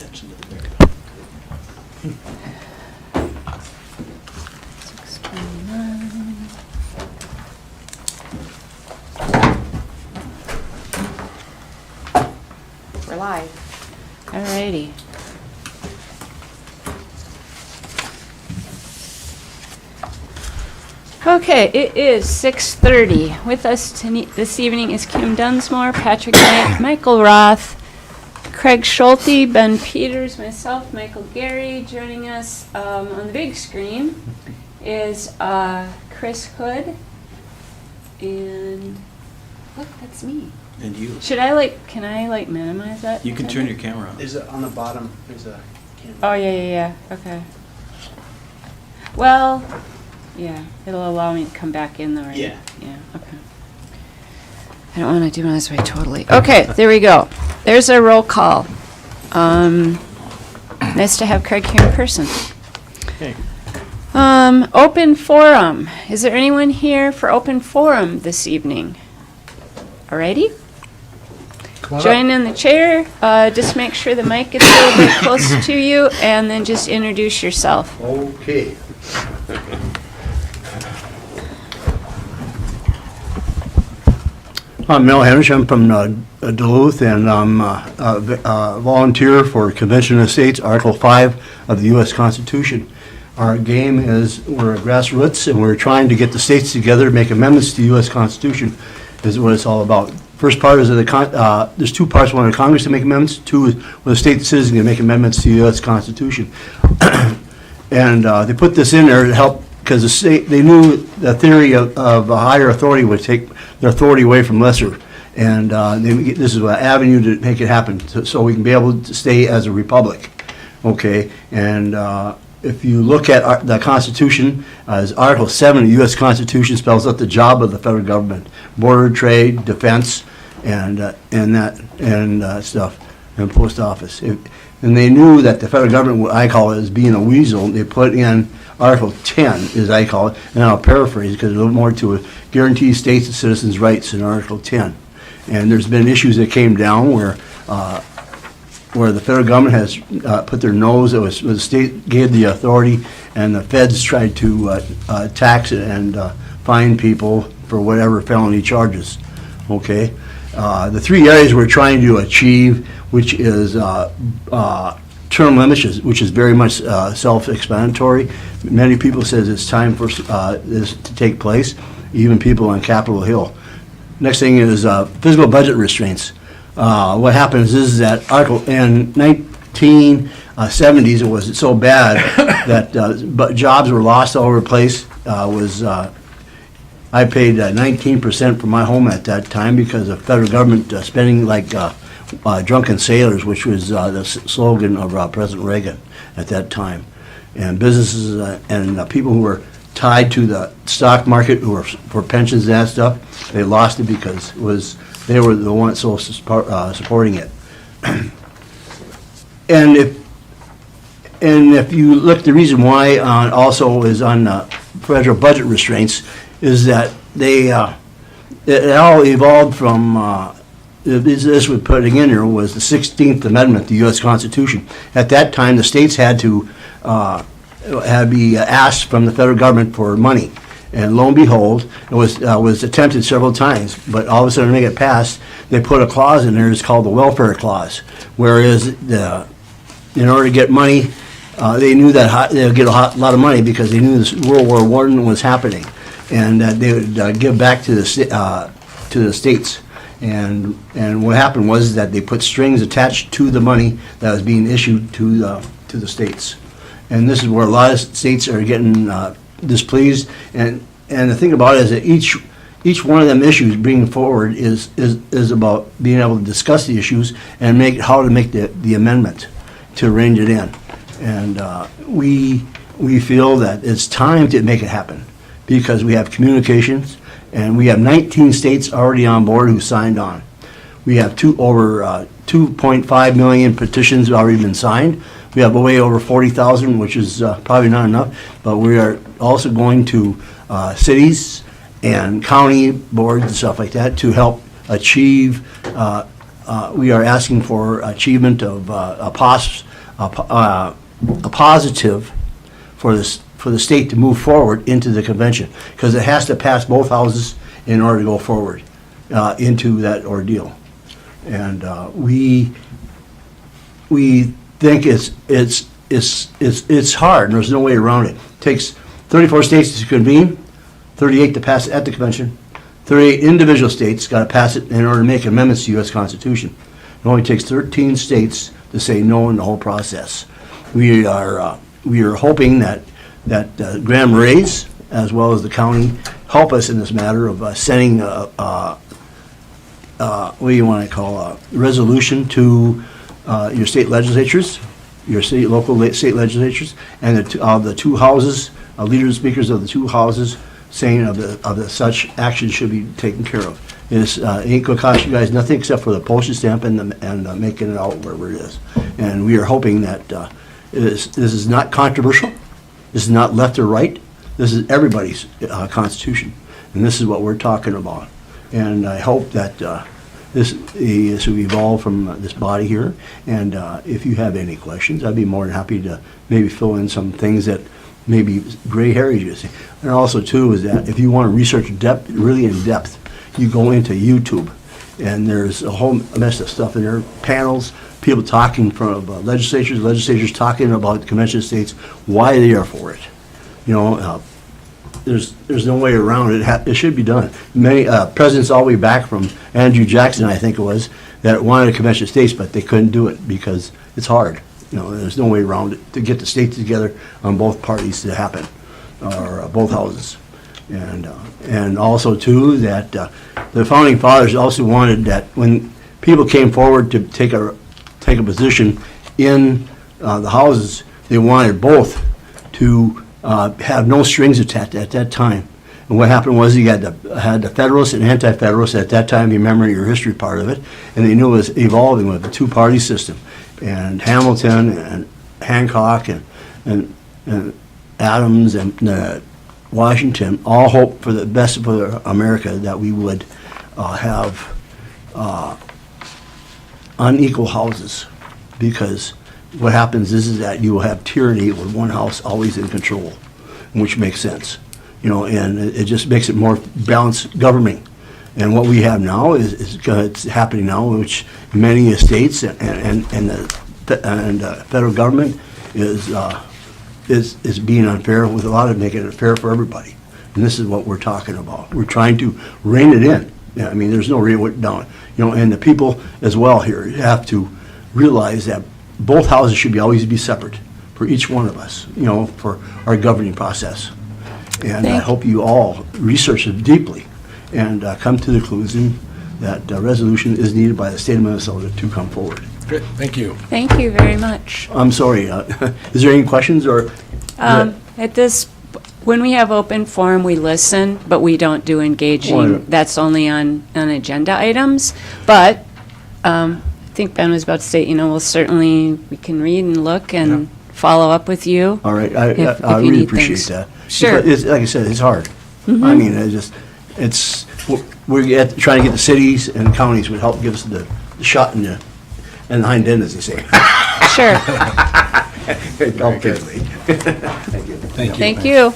attention to the very 6:29. We're live. Alrighty. Okay, it is 6:30. With us this evening is Kim Dunsmore, Patrick Knight, Michael Roth, Craig Schulte, Ben Peters, myself, Michael Gary. Joining us on the big screen is Chris Hood. And look, that's me. And you. Can I minimize that? You can turn your camera on. There's on the bottom, there's a camera. Oh, yeah. Okay. Well, yeah, it'll allow me to come back in though, right? Yeah. Yeah, okay. I don't want to do it this way totally. Okay, there we go. There's our roll call. Nice to have Craig here in person. Hey. Open forum. Is there anyone here for open forum this evening? Alrighty. Join in the chair. Just make sure the mic gets a little bit close to you, and then just introduce yourself. Okay. I'm Mel Henrich. I'm from Duluth, and I'm a volunteer for Convention of States, Article 5 of the U.S. Constitution. Our game is we're grassroots, and we're trying to get the states together to make amendments to the U.S. Constitution, is what it's all about. First part is there's two parts. One, the Congress to make amendments. Two, is when the state citizens can make amendments to the U.S. Constitution. And they put this in there to help, because the state, they knew the theory of a higher authority would take their authority away from lesser. And this is an avenue to make it happen, so we can be able to stay as a republic. Okay, and if you look at the Constitution, as Article 7 of the U.S. Constitution spells out the job of the federal government: border, trade, defense, and stuff, and post office. And they knew that the federal government, what I call it, as being a weasel. They put in Article 10, as I call it, and I'll paraphrase because there's a little more to it: guarantees states and citizens' rights in Article 10. And there's been issues that came down where the federal government has put their nose. It was the state gave the authority, and the feds tried to tax it and fine people for whatever felony charges. Okay, the three areas we're trying to achieve, which is term limits, which is very much self-explanatory. Many people says it's time for this to take place, even people on Capitol Hill. Next thing is physical budget restraints. What happens is that in 1970s, it was so bad that jobs were lost all over the place. I paid 19% for my home at that time because of federal government spending like drunken sailors, which was the slogan of President Reagan at that time. And businesses and people who were tied to the stock market, who were for pensions and that stuff, they lost it because they were the ones supporting it. And if you look, the reason why also is on federal budget restraints is that it all evolved from this was putting in there was the 16th Amendment to the U.S. Constitution. At that time, the states had to be asked from the federal government for money. And lo and behold, it was attempted several times, but all of a sudden to make it pass, they put a clause in there. It's called the welfare clause, whereas in order to get money, they knew that they would get a lot of money because they knew this World War I was happening, and that they would give back to the states. And what happened was that they put strings attached to the money that was being issued to the states, and this is where a lot of states are getting displeased. And the thing about it is that each one of them issues bringing forward is about being able to discuss the issues and how to make the amendment to arrange it in. And we feel that it's time to make it happen because we have communications, and we have 19 states already on board who signed on. We have over 2.5 million petitions already been signed. We have way over 40,000, which is probably not enough, but we are also going to cities and county boards and stuff like that to help achieve. We are asking for achievement of a POS a positive for the state to move forward into the convention, because it has to pass both houses in order to go forward into that ordeal. And we think it's hard, and there's no way around it. It takes 34 states to convene, 38 to pass it at the convention, 38 individual states got to pass it in order to make amendments to the U.S. Constitution. It only takes 13 states to say no in the whole process. We are hoping that Grand Marais, as well as the county, help us in this matter of sending what do you want to call a resolution to your state legislatures, your local state legislatures, and the two houses, leaders and speakers of the two houses, saying of the such action should be taken care of. It ain't gonna cost you guys nothing except for the postage stamp and making it out wherever it is. And we are hoping that this is not controversial. This is not left or right. This is everybody's constitution, and this is what we're talking about. And I hope that this will evolve from this body here. And if you have any questions, I'd be more than happy to maybe fill in some things that maybe gray hairs you see. And also too is that if you want to research really in depth, you go into YouTube, and there's a whole mess of stuff in there, panels, people talking from legislators talking about the convention of states, why they are for it. You know, there's no way around it. It should be done. Many presidents all the way back from Andrew Jackson, I think it was, that wanted a convention of states, but they couldn't do it because it's hard. You know, there's no way around it to get the states together on both parties to happen, or both houses. And also too that the founding fathers also wanted that when people came forward to take a position in the houses, they wanted both to have no strings attached at that time. And what happened was you had the Federalists and Anti-Federalists at that time. You remember your history part of it, and they knew it was evolving with a two-party system. And Hamilton and Hancock and Adams and Washington all hoped for the best for America, that we would have unequal houses, because what happens is that you will have tyranny with one house always in control, which makes sense, you know, and it just makes it more balanced governing. And what we have now is it's happening now, which many states and the federal government is being unfair, with a lot of making it fair for everybody. And this is what we're talking about. We're trying to rein it in. Yeah, I mean, there's no rein it down. You know, and the people as well here have to realize that both houses should always be separate for each one of us, you know, for our governing process. And I hope you all research it deeply and come to the conclusion that resolution is needed by the state of Minnesota to come forward. Great, thank you. Thank you very much. I'm sorry, is there any questions or? When we have open forum, we listen, but we don't do engaging. Well, That's only on agenda items. But I think Ben was about to say, you know, we can read and look and follow up with you. All right, if I you really need appreciate things. that. Sure. It's, like I said, it's hard. I mean, we're trying to get the cities and counties would help give us the shot in the hind end, as they say. Sure. Help physically. Thank you. Thank you. Thank you.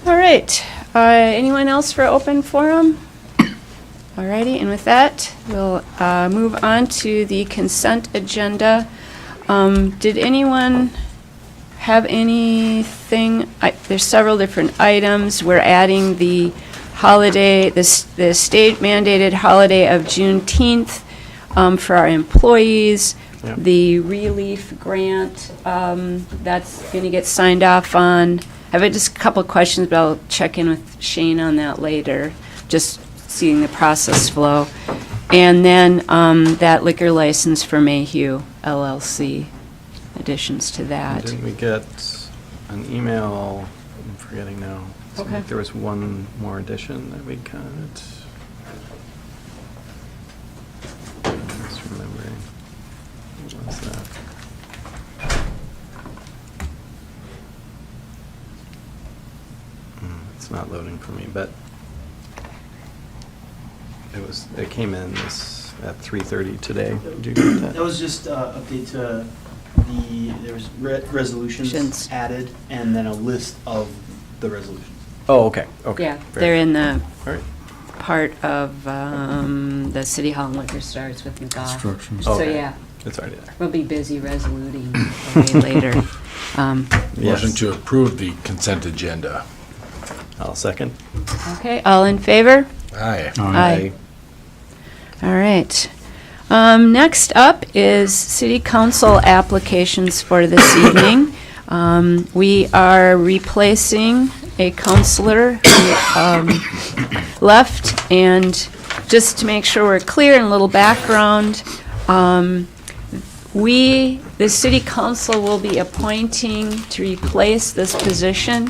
All right. Anyone else for open forum? All righty, and with that, we'll move on to the consent agenda. Did anyone have anything? There's several different items. We're adding the holiday, the state mandated holiday of Juneteenth for our employees. Yep. The relief grant, that's going to get signed off on. I have just a couple of questions, but I'll check in with Shane on that later, just seeing the process flow. And then that liquor license for Mayhew LLC, additions to that. Didn't we get an email? I'm forgetting now. Seemed Okay. like there was one more addition that we got. I'm just remembering. What was that? It's not loading for me, but It came in at 3:30 today. Did you get That that? was just update to there was resolutions Resolutions. added and then a list of the resolutions. Oh, okay, okay. Yeah, Very they're in the All right. part of the City Hall and Liquor starts with McGough. Instructions. So, Okay. yeah, It's already there. we'll be busy resoluting way later. Motion Yes. to approve the consent agenda. I'll second. Okay, all in favor? Aye. Aye. All right. Next up is city council applications for this evening. We are replacing a councilor who left, and just to make sure we're clear and a little background, the city council will be appointing to replace this position.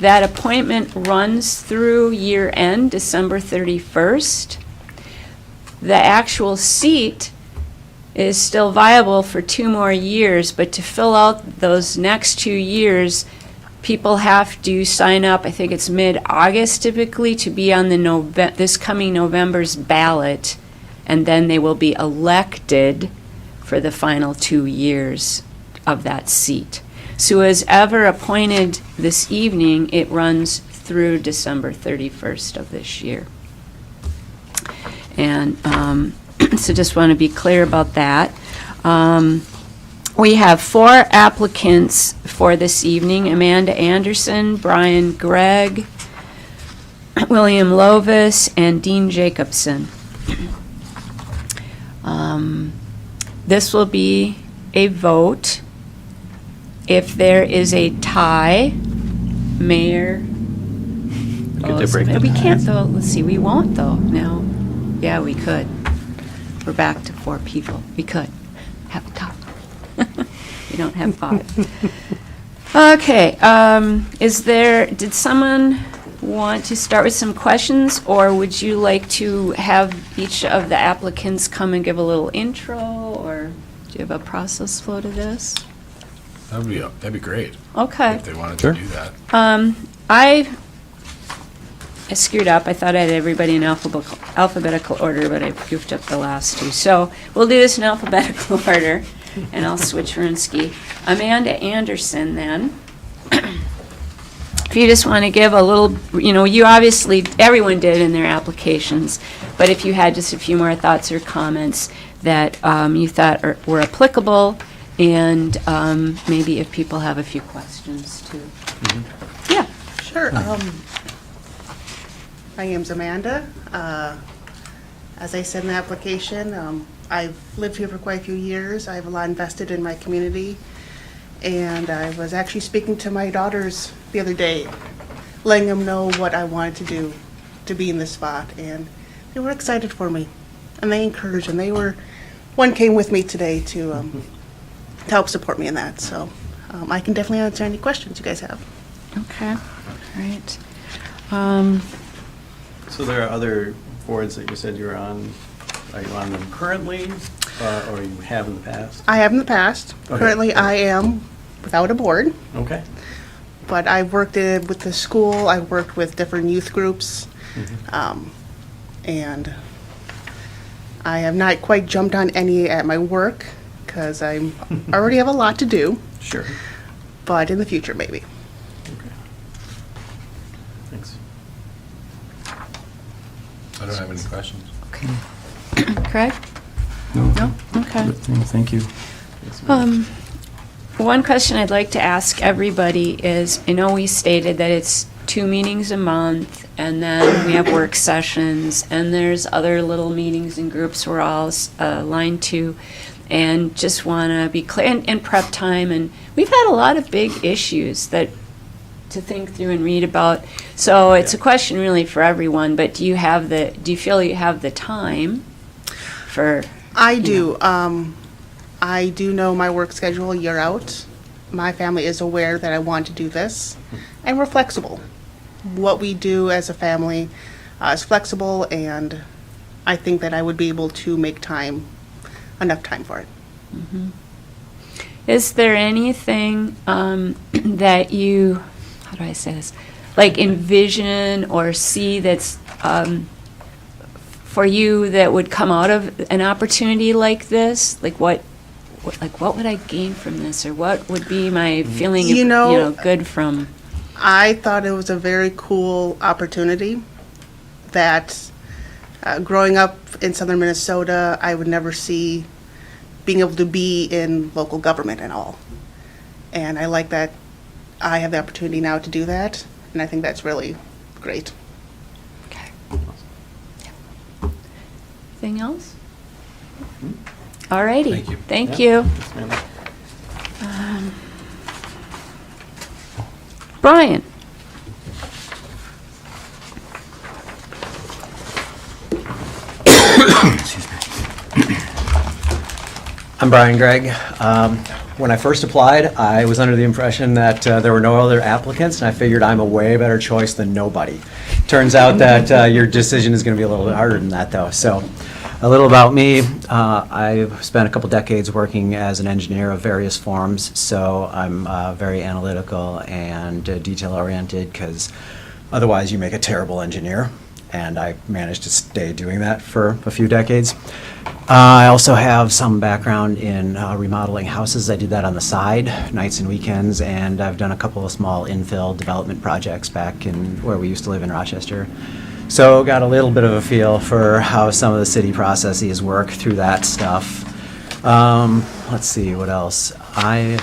That appointment runs through year end, December 31st. The actual seat is still viable for 2 more years, but to fill out those next 2 years, people have to sign up, I think it's mid-August typically, to be on this coming November's ballot, and then they will be elected for the final 2 years of that seat. So as ever appointed this evening, it runs through December 31st of this year. And so just want to be clear about that. We have 4 applicants for this evening: Amanda Anderson, Brian Gregg, William Lovis, and Dean Jacobson. This will be a vote. If there is a tie, Mayor. We get to break the We can't ties. though, let's see, we won't though, no. Yeah, we could. We're back to 4 people. We could have a tie. We don't have 5. Okay, did someone want to start with some questions, or would you like to have each of the applicants come and give a little intro, or do you have a process flow to this? That'd be great Okay. if they wanted Sure. to do that. I screwed up. I thought I had everybody in alphabetical order, but I goofed up the last 2. So we'll do this in alphabetical order, and I'll switch Runsky. Amanda Anderson, then. If you just want to give a little, you obviously, everyone did in their applications, but if you had just a few more thoughts or comments that you thought were applicable, and maybe if people have a few questions too. Yeah. Sure. My name's Amanda. As I said in the application, I've lived here for quite a few years. I have a lot invested in my community. And I was actually speaking to my daughters the other day, letting them know what I wanted to do to be in this spot. And they were excited for me. And they encouraged, and one came with me today to help support me in that. So I can definitely answer any questions you guys have. Okay. All right. So there are other boards that you said you're on. Are you on them currently, or you have in the past? I have in the past. Okay. Currently, I am without a board, Okay. but I've worked with the school. I've worked with different youth groups, and I have not quite jumped on any at my work because I already have a lot to do. Sure. But in the future, maybe. Okay. Thanks. I don't have any questions. Okay. Craig? No? Okay. Thank you. Thanks. One question I'd like to ask everybody is, I know we stated that it's 2 meetings a month, and then we have work sessions, and there's other little meetings and groups we're all aligned to, and just want to be clear, and prep time, and we've had a lot of big issues to think through and read about. So it's a question really for everyone, but do you feel you have the time for? I do. I do know my work schedule a year out. My family is aware that I want to do this, and we're flexible. What we do as a family is flexible, and I think that I would be able to make enough time for it. Is there anything that you, how do I say this, like envision or see that's for you that would come out of an opportunity like this? Like what would I gain from this, or what would be my feeling, You know, good from? I thought it was a very cool opportunity that growing up in southern Minnesota, I would never see being able to be in local government at all. And I like that I have the opportunity now to do that, and I think that's really great. Okay. Anything else? All righty. Thank you. Thank Yeah. you. Yes, ma'am. Brian? I'm Brian Gregg. When I first applied, I was under the impression that there were no other applicants, and I figured I'm a way better choice than nobody. Turns out that your decision is going to be a little bit harder than that, though. So, a little about me. I've spent a couple decades working as an engineer of various forms, so I'm very analytical and detail-oriented, because otherwise you make a terrible engineer. And I managed to stay doing that for a few decades. I also have some background in remodeling houses. I did that on the side, nights and weekends, and I've done a couple of small infill development projects back in where we used to live in Rochester. So got a little bit of a feel for how some of the city processes work through that stuff. Let's see, what else? A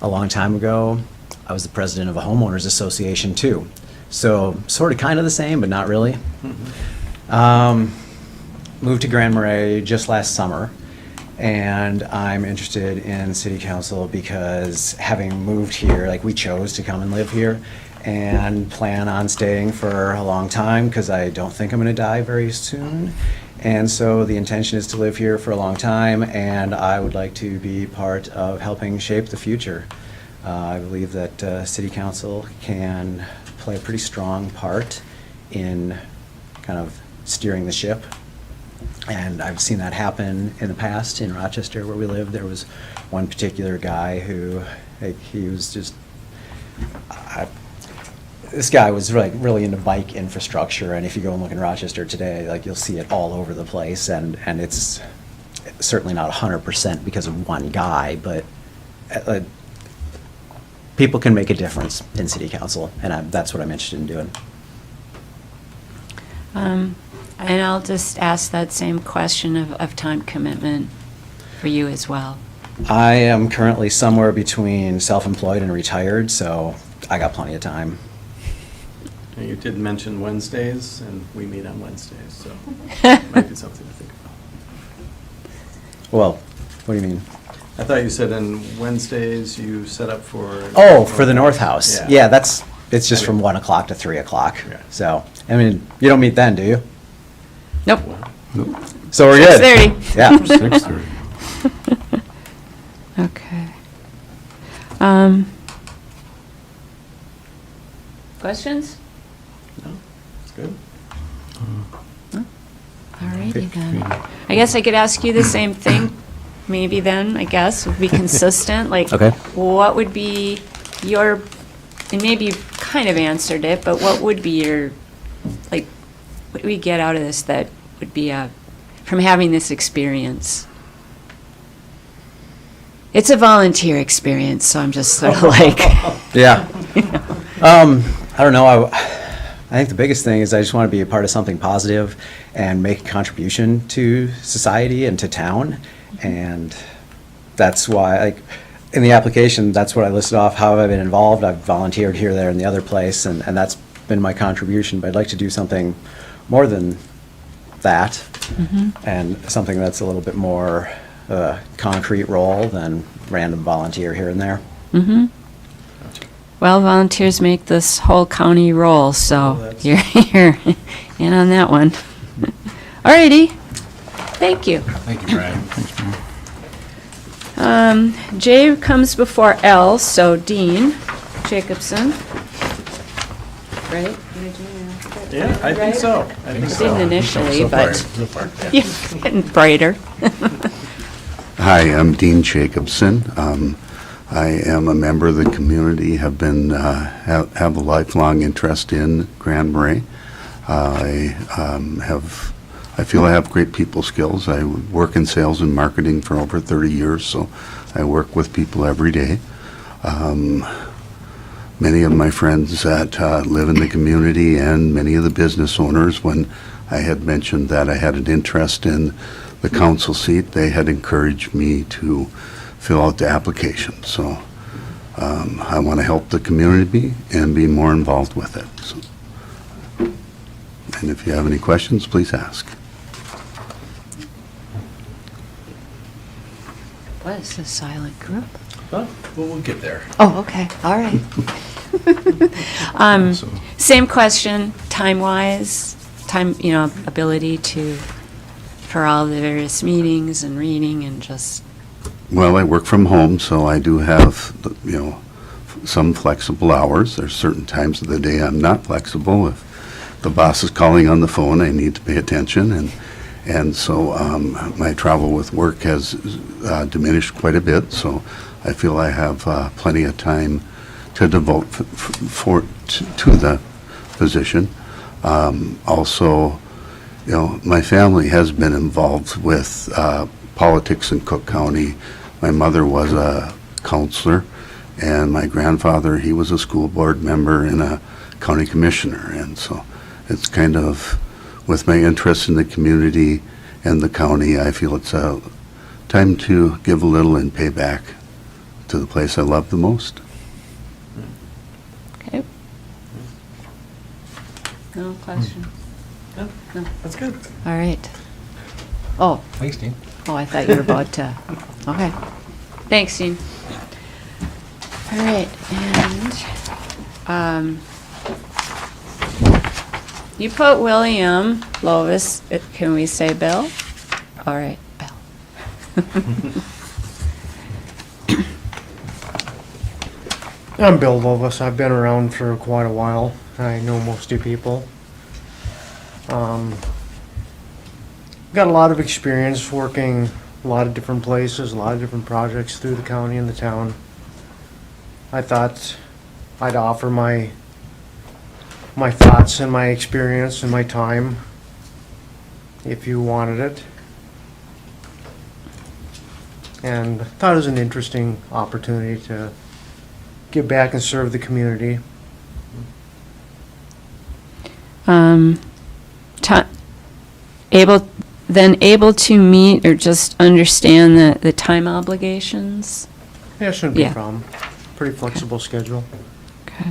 long time ago, I was the president of a homeowners association too. So sort of kind of the same, but not really. Moved to Grand Marais just last summer, and I'm interested in city council because having moved here, like we chose to come and live here and plan on staying for a long time because I don't think I'm going to die very soon. And so the intention is to live here for a long time, and I would like to be part of helping shape the future. I believe that city council can play a pretty strong part in kind of steering the ship. And I've seen that happen in the past in Rochester where we lived. There was one particular guy who, like, he was just, this guy was really into bike infrastructure, and if you go and look in Rochester today, like, you'll see it all over the place, and it's certainly not 100% because of one guy, but people can make a difference in city council, and that's what I'm interested in doing. And I'll just ask that same question of time commitment for you as well. I am currently somewhere between self-employed and retired, so I got plenty of time. And you did mention Wednesdays, and we meet on Wednesdays, so might be something to think about. Well, what do you mean? I thought you said on Wednesdays you set up for... Oh, for the North House. Yeah. Yeah, it's just from 1 o'clock to 3 o'clock. Yeah. So, I mean, you don't meet then, do you? Nope. Wow. So we're good. 6:30. Yeah. 6:30. Okay. Questions? No, it's good. Alrighty then. I guess I could ask you the same thing, maybe then, I guess, would be consistent, like, Okay. what would be your, and maybe you kind of answered it, but what would be your, like, what do we get out of this that would be from having this experience? It's a volunteer experience, so I'm just sort of like, Yeah. I don't know. I think the biggest thing is I just want to be a part of something positive and make a contribution to society and to town. And that's why, like, in the application, that's what I listed off. How have I been involved? I've volunteered here, there, and the other place, and that's been my contribution. But I'd like to do something more than that, and something that's a little bit more concrete role than random volunteer here and there. well, volunteers make this whole county roll, so that's- you're in on that one. Alrighty, thank you. Thank you, Brian. J comes before L, so Dean Jacobson. Right? Yeah, I think so. I think so. Didn't initially, So far, but so far, yeah. you're getting brighter. Hi, I'm Dean Jacobson. I am a member of the community, have been have a lifelong interest in Grand Marais. I feel I have great people skills. I work in sales and marketing for over 30 years, so I work with people every day. Many of my friends that live in the community and many of the business owners, when I had mentioned that I had an interest in the council seat, they had encouraged me to fill out the application. So I want to help the community and be more involved with it. So, and if you have any questions, please ask. What is this silent group? Well, we'll get there. Oh, okay, all right. So- Same question, time-wise, ability for all the various meetings and reading and just, Well, I work from home, so I do have, some flexible hours. There's certain times of the day I'm not flexible. If the boss is calling on the phone, I need to pay attention, and so my travel with work has diminished quite a bit, so I feel I have plenty of time to devote to the position. Also, my family has been involved with politics in Cook County. My mother was a counselor, and my grandfather, he was a school board member and a county commissioner, and so it's kind of, with my interest in the community and the county, I feel it's time to give a little and pay back to the place I love the most. okay. No question? No, that's good. All right. Oh, Thanks, Dean. I thought you were about to, okay. Thanks, Dean. All right, and, you put William Lovis, can we say Bill? All right, Bill. I'm Bill Lovis. I've been around for quite a while. I know most of you people. Got a lot of experience working a lot of different places, a lot of different projects through the county and the town. I thought I'd offer my thoughts and my experience and my time if you wanted it. And I thought it was an interesting opportunity to give back and serve the community. Able to meet or just understand the time obligations? Yeah, it shouldn't be Yeah. a problem. Pretty flexible schedule. Okay.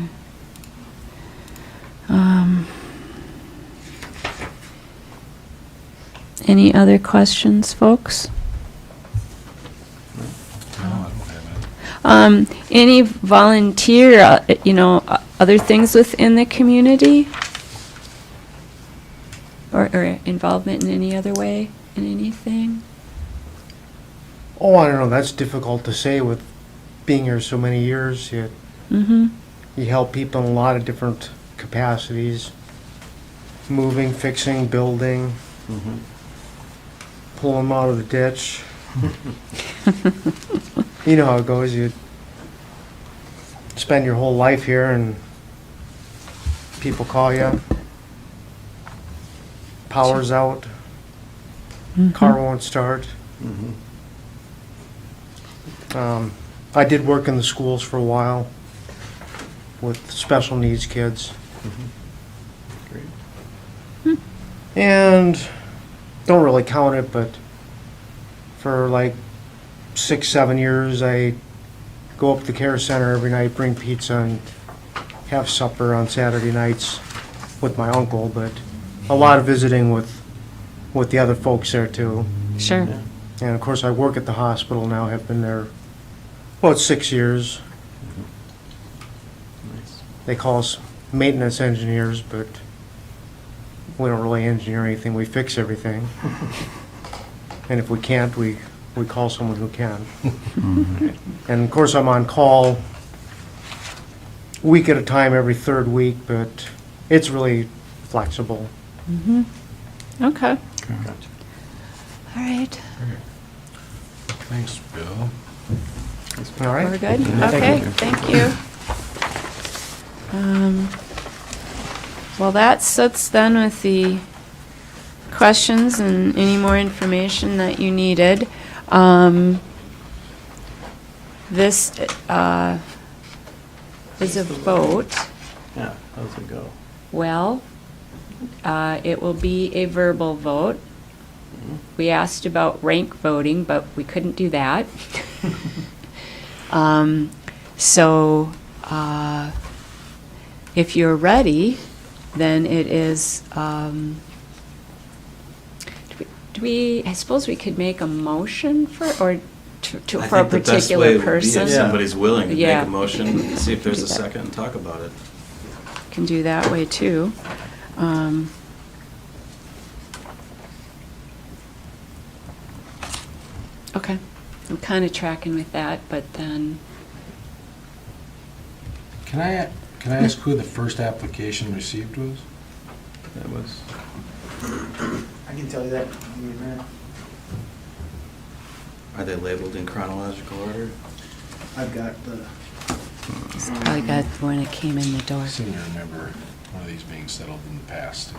Any other questions, folks? No, I don't have any. Any volunteer, other things within the community? Or involvement in any other way, in anything? Oh, I don't know. That's difficult to say with being here so many years. Mm-hmm. You help people in a lot of different capacities. Moving, fixing, building, pull them out of the ditch. You know how it goes. You spend your whole life here and people call you. Power's out. Car won't start. I did work in the schools for a while with special needs kids. Great. And don't really count it, but for like 6-7 years, I go up to the care center every night, bring pizza and have supper on Saturday nights with my uncle, but a lot of visiting with the other folks there too. Sure. Yeah. And of course, I work at the hospital now, have been there about 6 years. Nice. They call us maintenance engineers, but we don't really engineer anything, we fix everything. And if we can't, we call someone who can. And of course, I'm on call a week at a time every third week, but it's really flexible. Mm-hmm. Okay. Gotcha. All right. Thanks, Bill. All right? We're good? Thank Okay, you. thank you. well, that's done with the questions and any more information that you needed. This is a vote. Yeah, how's it go? Well, it will be a verbal vote. We asked about rank voting, but we couldn't do that. So, if you're ready, then it is, I suppose we could make a motion for, or for a particular person? If somebody's willing to Yeah. make a motion, see if there's Do a that. second and talk about it. Can do that way too. Okay, I'm kind of tracking with that, but then, Can I ask who the first application received was? That was, I can tell you that. Give me a minute. Are they labeled in chronological order? I've got the, it's probably got when it came in the door. I seem to remember one of these being settled in the past.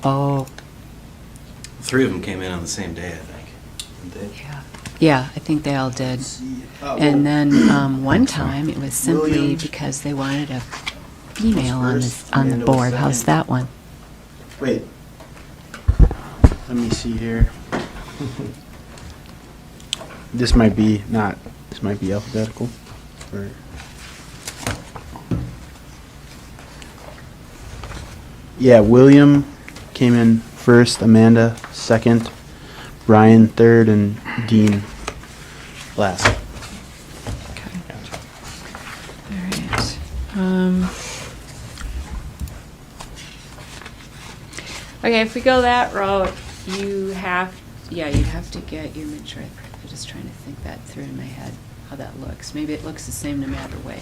Oh, Three of them came in on the same day, I think. Didn't they? yeah. Yeah, I think they all did. let's see. Oh, And then one time, it was simply Williams. because they wanted a female on First, on the Amanda was board. How's second. that one? Wait. Let me see here. This might be alphabetical. Or yeah, William came in first, Amanda second, Brian third, and Dean last. Okay. All right. Okay, if we go that route, you'd have to get your majority. I'm just trying to think that through in my head, how that looks. Maybe it looks the same no matter way.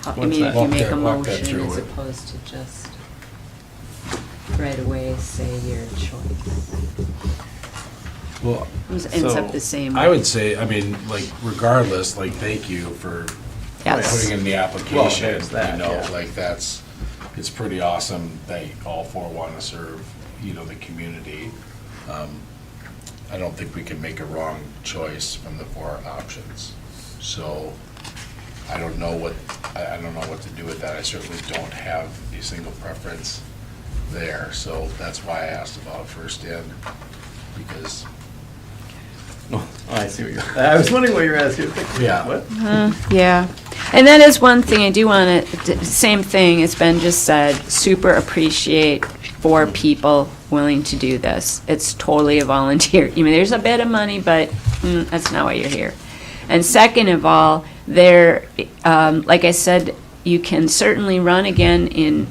I What's mean, that? if you make a Walk that motion through as it. opposed to just right away say your choice. Well, Ends So, up the same. I would say, I mean, like, regardless, like, thank you for Yes. putting in the Well, application. there's that, You know, yeah. like, it's pretty awesome that all four want to serve, the community. I don't think we can make a wrong choice from the four options. So I don't know what to do with that. I certainly don't have a single preference there. So that's why I asked about first in, because, oh, I see what you're, I was wondering what you were asking. Yeah. What? Yeah, and that is one thing I do want to, same thing as Ben just said, super appreciate for people willing to do this. It's totally a volunteer. I mean, there's a bit of money, but that's not why you're here. And second of all, like I said, you can certainly run again in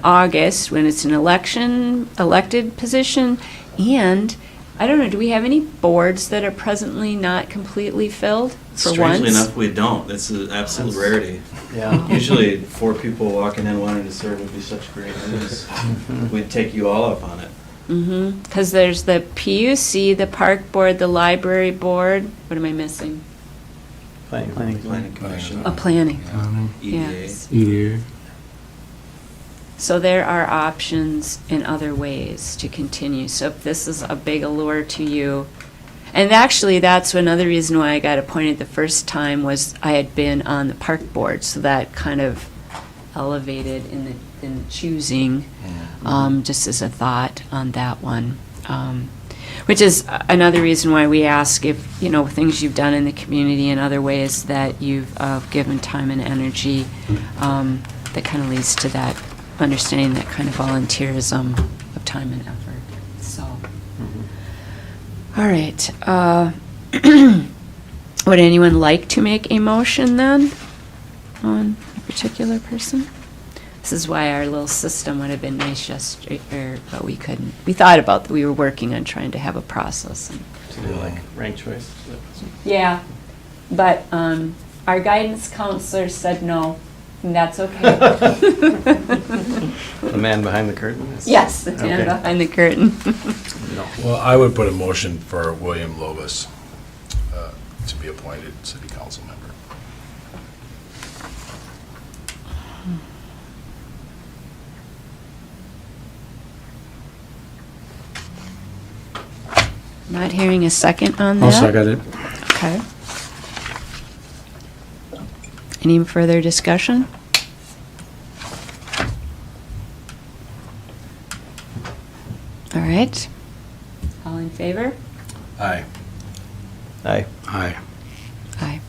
August when it's an elected position. And I don't know, do we have any boards that are presently not completely filled for once? Strangely enough, we don't. That's an absolute rarity. Yeah. Usually, four people walking in wanting to serve would be such great news. We'd take you all up on it. Mm-hmm, because there's the PUC, the park board, the library board, what am I missing? Planning. Planning Commission, A planning, EDA. yes. So there are options in other ways to continue. So if this is a big allure to you, and actually that's another reason why I got appointed the first time was I had been on the park board, so that kind of elevated in the choosing, just as a thought on that one. Which is another reason why we ask if, things you've done in the community and other ways that you've given time and energy, that kind of leads to that understanding that kind of volunteerism of time and effort. So, all right. Would anyone like to make a motion then on a particular person? This is why our little system would have been nice yesterday, but we couldn't. We thought about that. We were working on trying to have a process. To do like rank choice. Yeah, but our guidance counselor said no, and that's okay. The man behind the curtain? is- Yes, the man Okay. behind the curtain. No. well, I would put a motion for William Lovis to be appointed city council member. Not hearing a second on that. I'll second it. Okay. Any further discussion? All right. All in favor? Aye. Aye. Aye. Aye.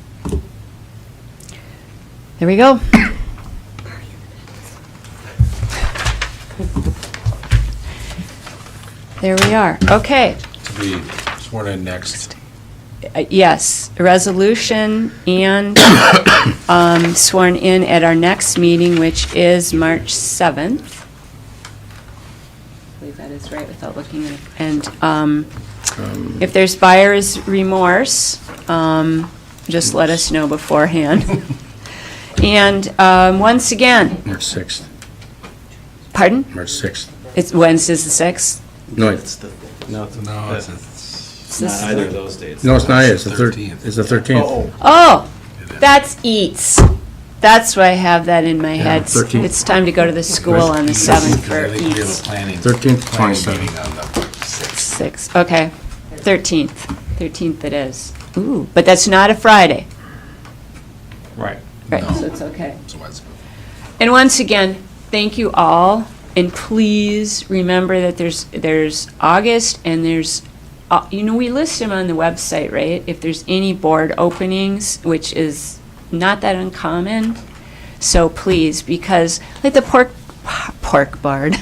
There we go. There we are. Okay. To be sworn in next. Yes, a resolution and sworn in at our next meeting, which is March 7th. I believe that is right without looking at it. And if there's buyer's remorse, just let us know beforehand. And once again, March 6th. pardon? March 6th. It's Wednesday's the 6th? No, It's the, no, it's No, it's it's not either of those dates. no, it's not. It's the 13th. It's the 13th. Oh, that's eats. That's why I have that in my Yeah, head. 13th. It's time to go to the school on the 7th for I think we have a eats. planning. 13th, planning 27th. meeting on the 6th. 6, okay. 13th. 13th it is. Ooh, but that's not a Friday. Right. Right, No. so it's okay. So Wednesday. And once again, thank you all, and please remember that there's August and there's, we list them on the website, right? If there's any board openings, which is not that uncommon, so please, because like the pork board,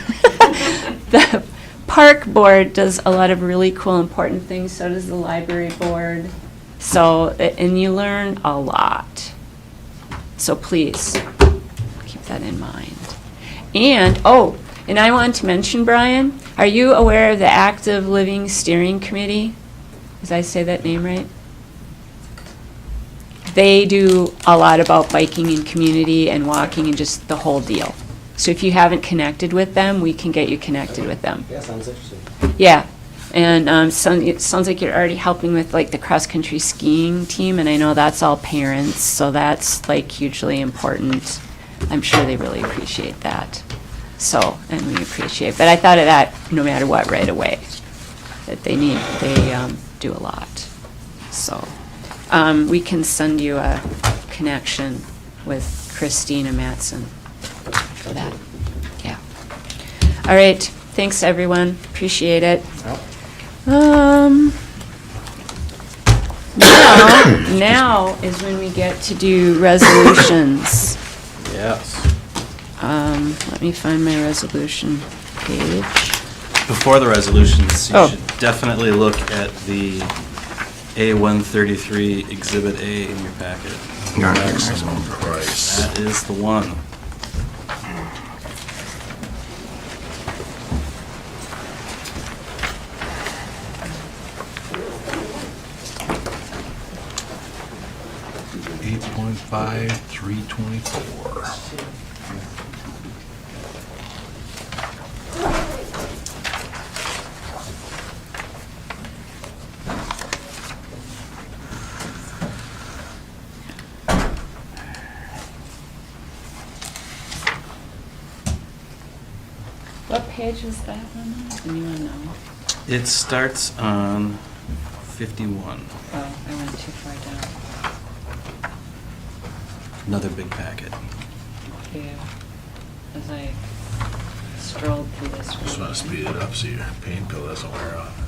the park board does a lot of really cool, important things, so does the library board. So, and you learn a lot. So please, keep that in mind. And, and I want to mention, Brian, are you aware of the Active Living Steering Committee? Did I say that name right? They do a lot about biking and community and walking and just the whole deal. So if you haven't connected with them, we can get you connected with them. Yeah, sounds interesting. Yeah, and it sounds like you're already helping with like the cross-country skiing team, and I know that's all parents, so that's like hugely important. I'm sure they really appreciate that. So, and we appreciate, but I thought of that no matter what right away, that they do a lot. So, we can send you a connection with Christina Matson for that. Yeah. All right. Thanks, everyone. Appreciate it. Now is when we get to do resolutions. Yes. Let me find my resolution page. Before the resolutions, you Oh. should definitely look at the A133 Exhibit A in your packet. Maximum price. That is the one. $8.5, $3.24. What page is that one? Anyone know? It starts on 51. Oh, I went too far down. Another big packet. Yeah. As I strolled through this. Just want to speed it up so your pain pill doesn't wear off.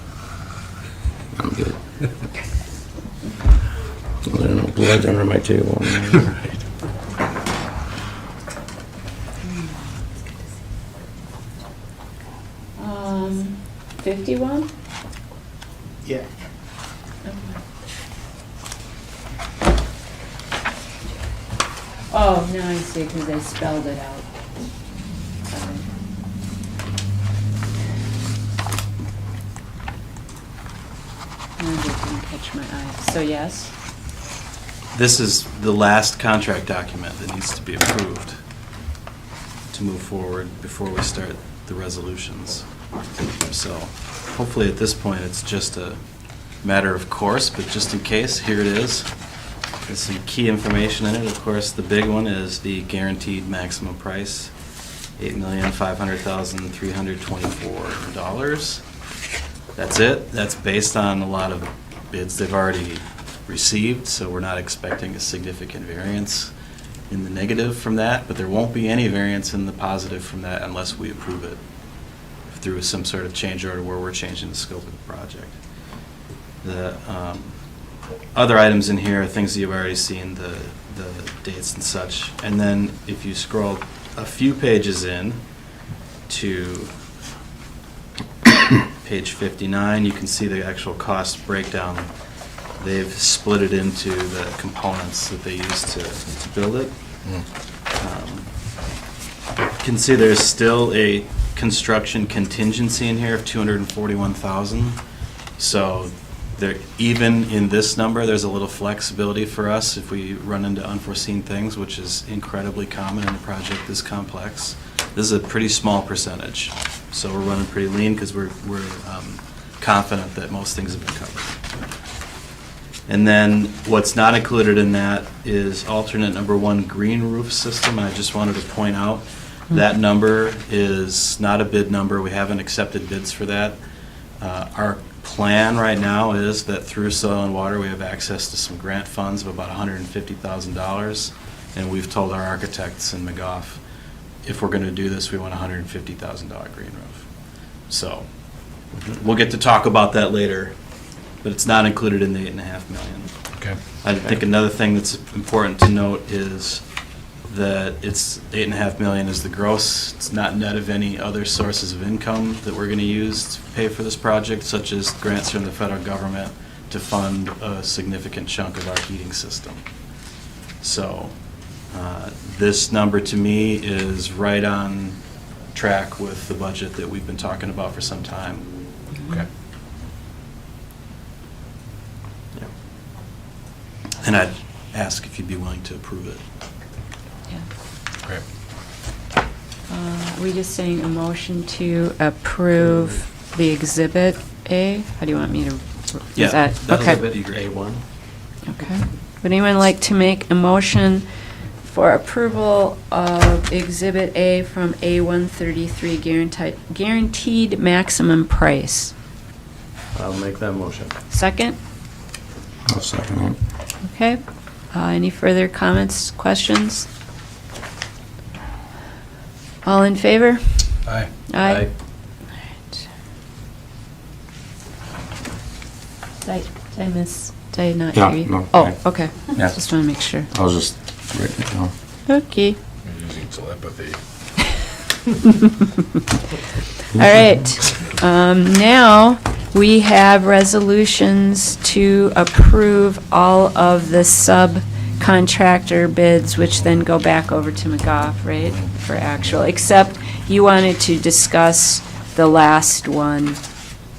I'm good. There are no blood under my table. Right. 51? Yeah. Oh, now I see, because they spelled it out. Sorry. Maybe it didn't catch my eye. So yes? This is the last contract document that needs to be approved to move forward before we start the resolutions. So hopefully at this point, it's just a matter of course, but just in case, here it is. There's some key information in it. Of course, the big one is the guaranteed maximum price, $8,500,324. That's it. That's based on a lot of bids they've already received, so we're not expecting a significant variance in the negative from that, but there won't be any variance in the positive from that unless we approve it through some sort of change order where we're changing the scope of the project. The other items in here are things that you've already seen, the dates and such. And then if you scroll a few pages in to page 59, you can see the actual cost breakdown. They've split it into the components that they use to build it. You can see there's still a construction contingency in here of $241,000. So there, even in this number, there's a little flexibility for us if we run into unforeseen things, which is incredibly common in a project this complex. This is a pretty small percentage, so we're running pretty lean because we're confident that most things have been covered. And then what's not included in that is alternate number 1 green roof system. I just wanted to point out that number is not a bid number. We haven't accepted bids for that. Our plan right now is that through Soil and Water, we have access to some grant funds of about $150,000. And we've told our architects in McGough, if we're going to do this, we want a $150,000 green roof. So we'll get to talk about that later, but it's not included in the $8.5 million. Okay. I think another thing that's important to note is that it's $8.5 million is the gross. It's not net of any other sources of income that we're going to use to pay for this project, such as grants from the federal government to fund a significant chunk of our heating system. So this number to me is right on track with the budget that we've been talking about for some time. Okay. Yeah. And I'd ask if you'd be willing to approve it. Yeah. Great. Are we just saying a motion to approve the Exhibit A? How do you want me to? Yeah, Is that, that'll okay. be great. A1. Okay. Would anyone like to make a motion for approval of Exhibit A from A133 guaranteed maximum price? I'll make that motion. Second? I'll second it. Okay. Any further comments, questions? All in favor? Aye. Aye. Did I miss, did I not Yeah, hear you? no, Oh, aye. okay. Yeah. Just want to make sure. I was just writing it down. Okay. You're using telepathy. All right. Now, we have resolutions to approve all of the subcontractor bids, which then go back over to McGough, right, for actual, except you wanted to discuss the last one,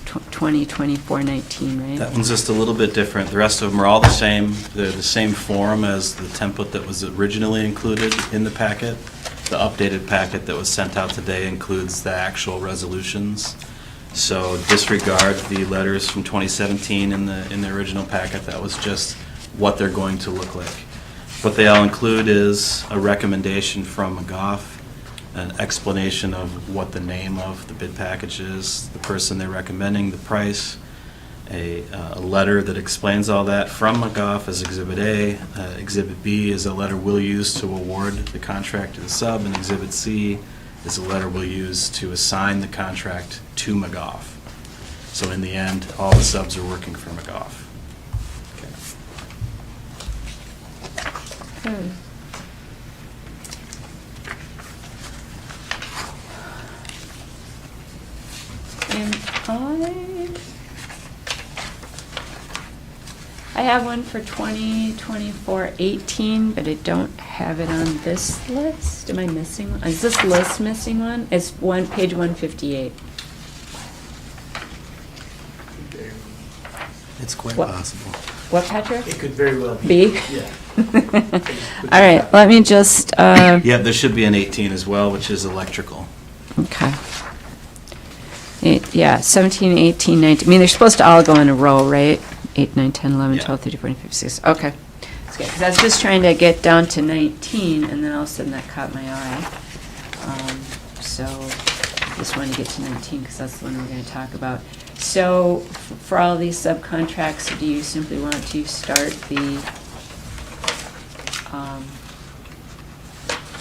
2024-19, right? That one's just a little bit different. The rest of them are all the same. They're the same form as the template that was originally included in the packet. The updated packet that was sent out today includes the actual resolutions. So disregard the letters from 2017 in the original packet. That was just what they're going to look like. What they all include is a recommendation from McGough, an explanation of what the name of the bid package is, the person they're recommending, the price, a letter that explains all that from McGough as Exhibit A. Exhibit B is a letter we'll use to award the contract to the sub, and Exhibit C is a letter we'll use to assign the contract to McGough. So in the end, all the subs are working for McGough. Okay. And I have one for 2024-18, but I don't have it on this list. Am I missing one? Is this list missing one? It's page 158. It's quite What? possible. What, Patrick? It could very well be. B? Yeah. All right, let me just, Yeah, there should be an 18 as well, which is electrical. okay. Yeah, 17, 18, 19, I mean, they're supposed to all go in a row, right? 8, 9, 10, 11, Yeah. 12, 13, 14, 15, 16, okay. That's good, because I was just trying to get down to 19, and then all of a sudden that caught my eye. So, I just wanted to get to 19, because that's the one we're going to talk about. So for all these subcontracts, do you simply want to start the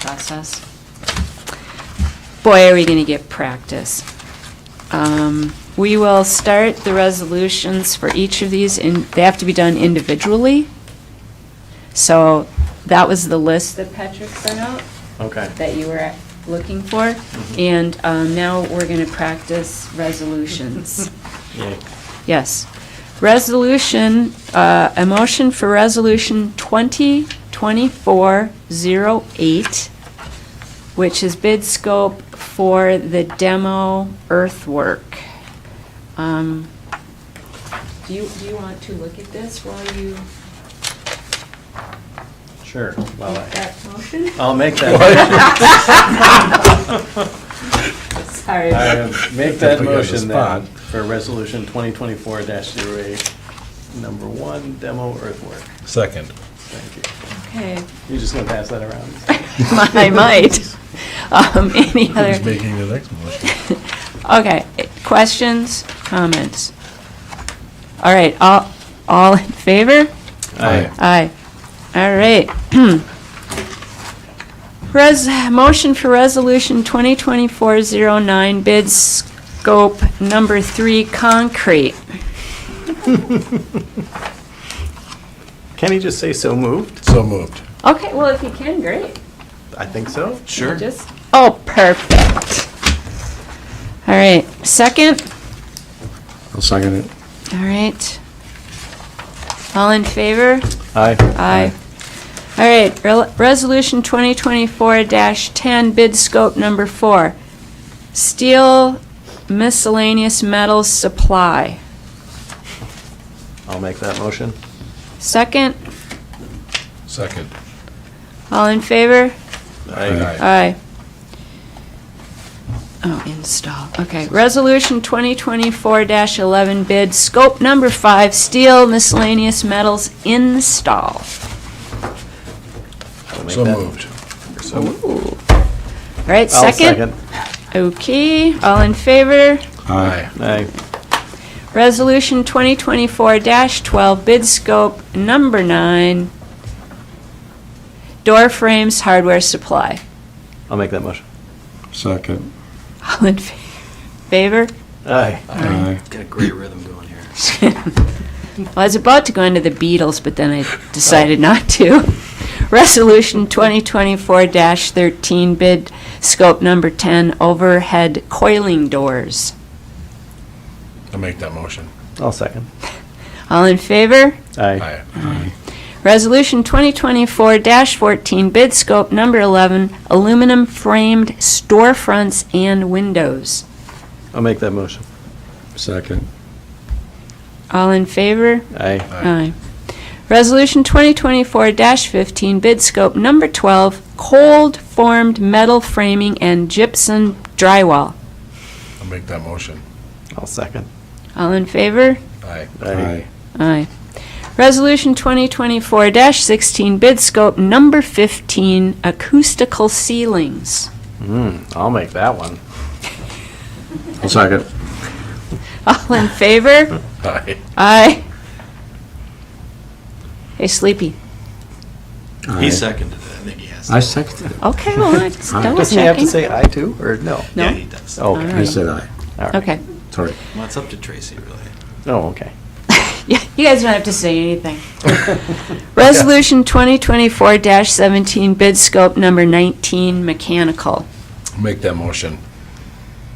process? Boy, are we going to get practice. We will start the resolutions for each of these, and they have to be done individually. So that was the list that Patrick sent out Okay. that you were looking for. And now we're going to practice resolutions. Yay. Yes. Resolution, a motion for Resolution 2024-08, which is bid scope for the demo earthwork. Do you want to look at this while you Sure. Well, make that motion? I'll make that. Sorry. Make that Put you on the motion spot. then for resolution 2024-08, number 1, demo earthwork. Second. Thank you. Okay. You're just gonna pass that around? I might. Any other? Who's making the next motion? Okay, questions, comments? All right, all in favor? Aye. Aye. All right. Motion for Resolution 2024-09, bid scope number 3, concrete. Can he just say so moved? So moved. Okay, well, if you can, great. I think so. Sure. Oh, perfect. All right, second? I'll second it. All right. All in favor? Aye. Aye. All right, Resolution 2024-10, bid scope number 4, steel miscellaneous metals supply. I'll make that motion. Second? Second. All in favor? Aye. Aye. Oh, install, okay. Resolution 2024-11, bid scope number 5, steel miscellaneous metals install. I'll make So that- moved. So moved. Ooh. All right, I'll second? Okay, all in favor? Aye. Aye. Resolution 2024-12, bid scope number 9, door frames hardware supply. I'll make that motion. Second. All in favor? Aye. Aye. Got a great rhythm going here. Well, I was about to go into the Beatles, but then I decided not to. Resolution 2024-13, bid scope number 10, overhead coiling doors. I'll make that motion. I'll second. All in favor? Aye. Aye. Resolution 2024-14, bid scope number 11, aluminum framed storefronts and windows. I'll make that motion. Second. All in favor? Aye. Aye. Resolution 2024-15, bid scope number 12, cold formed metal framing and gypsum drywall. I'll make that motion. I'll second. All in favor? Aye. Aye. Aye. Resolution 2024-16, bid scope number 15, acoustical ceilings. I'll make that one. I'll second. All in favor? Aye. Aye. Hey, Sleepy. Aye. He seconded it, I think he has. I seconded it. Okay, well, I just Aye. double Doesn't he have to checking. say aye too, or no? No? Yeah, he does. Oh, All okay. I right. said aye. All right. Okay. Sorry. Well, it's up to Tracy, really. Oh, okay. Yeah, you guys don't have to say anything. Resolution 2024-17, bid scope number 19, mechanical. I'll make that motion.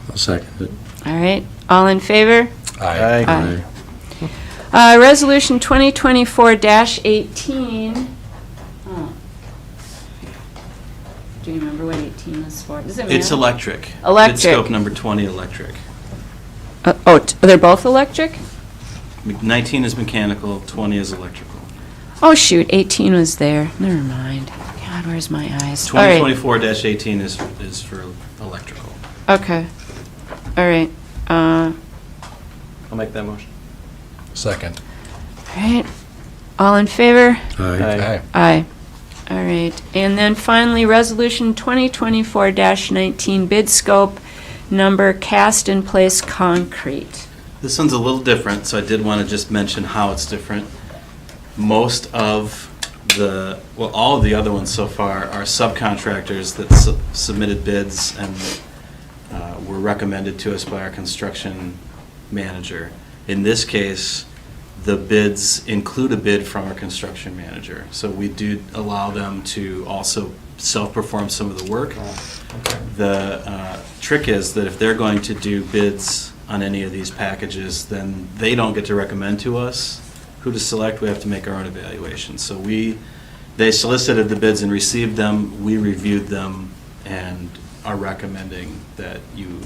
I'll second it. All right, all in favor? Aye. Aye. Resolution 2024-18. Oh. Do you remember what 18 was for? Does it matter? It's electric. Electric. Bid scope number 20, electric. They're both electric? 19 is mechanical, 20 is electrical. Oh, shoot, 18 was there. Never mind. God, where's my eyes? All right. 2024-18 is for electrical. Okay. All right. All I'll make that motion. Second. right. All in favor? Aye. Aye. All right. And then finally, Resolution 2024-19, bid scope number cast in place concrete. This one's a little different, so I did want to just mention how it's different. Most of all of the other ones so far are subcontractors that submitted bids and were recommended to us by our construction manager. In this case, the bids include a bid from our construction manager. So we do allow them to also self-perform some of the work. The trick is that if they're going to do bids on any of these packages, then they don't get to recommend to us who to select. We have to make our own evaluation. So they solicited the bids and received them, we reviewed them, and are recommending that you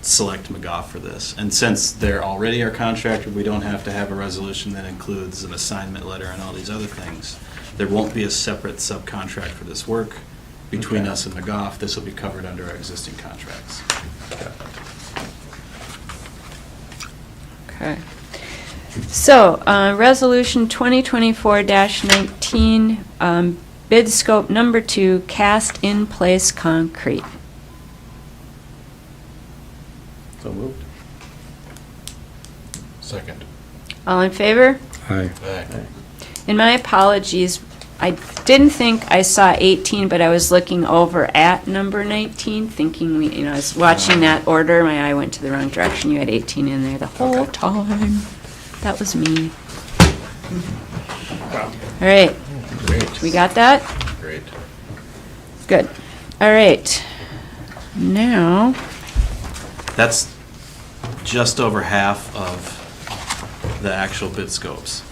select McGough for this. And since they're already our contractor, we don't have to have a resolution that includes an assignment letter and all these other things. There won't be a separate subcontract for this work between us and McGough. This will be covered under our existing contracts. Okay. So, Resolution 2024-19, bid scope number 2, cast-in-place concrete. So moved. Second. All in favor? Aye. Aye. And my apologies, I didn't think I saw 18, but I was looking over at number 19, thinking I was watching that order, my eye went to the wrong direction. You had 18 in there the whole time. That was me. All right, Great. we got that? Great. Good. All right. Now, That's just over half of the actual bid scopes.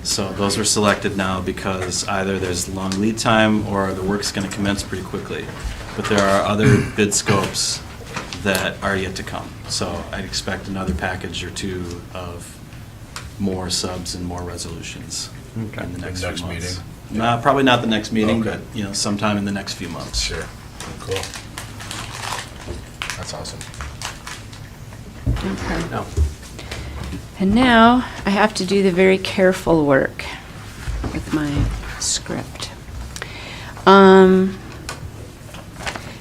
So those were selected now because either there's long lead time or the work's going to commence pretty quickly. But there are other bid scopes that are yet to come. So I'd expect another package or two of more subs and more resolutions in the next few Next months. meeting? Probably not the next meeting, Okay. but sometime in the next few months. Sure. Cool. That's awesome. okay. No. And now I have to do the very careful work with my script.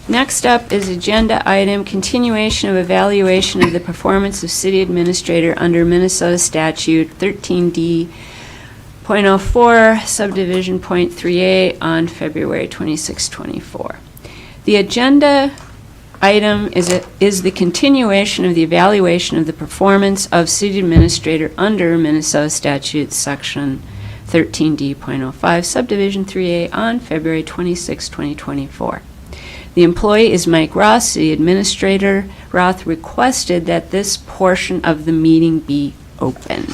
Next up is agenda item, continuation of evaluation of the performance of city administrator under Minnesota statute 13D.04 subdivision .3A on February 26, 24. The agenda item is the continuation of the evaluation of the performance of city administrator under Minnesota statute section 13D.05 subdivision 3A on February 26, 2024. The employee is Mike Roth, city administrator. Roth requested that this portion of the meeting be open.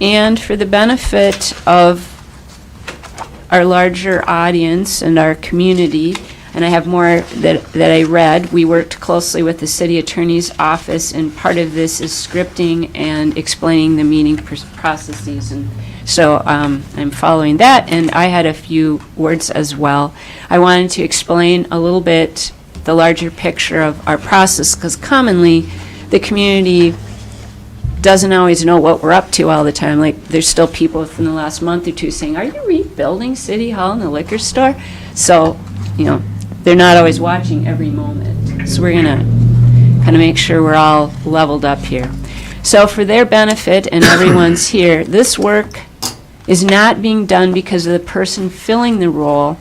And for the benefit of our larger audience and our community, and I have more that I read, we worked closely with the city attorney's office, and part of this is scripting and explaining the meeting processes. And so I'm following that, and I had a few words as well. I wanted to explain a little bit the larger picture of our process, because commonly the community doesn't always know what we're up to all the time. Like, there's still people within the last month or two saying, are you rebuilding City Hall and the liquor store? So, they're not always watching every moment. So we're going to kind of make sure we're all leveled up here. So for their benefit and everyone's here, this work is not being done because of the person filling the role.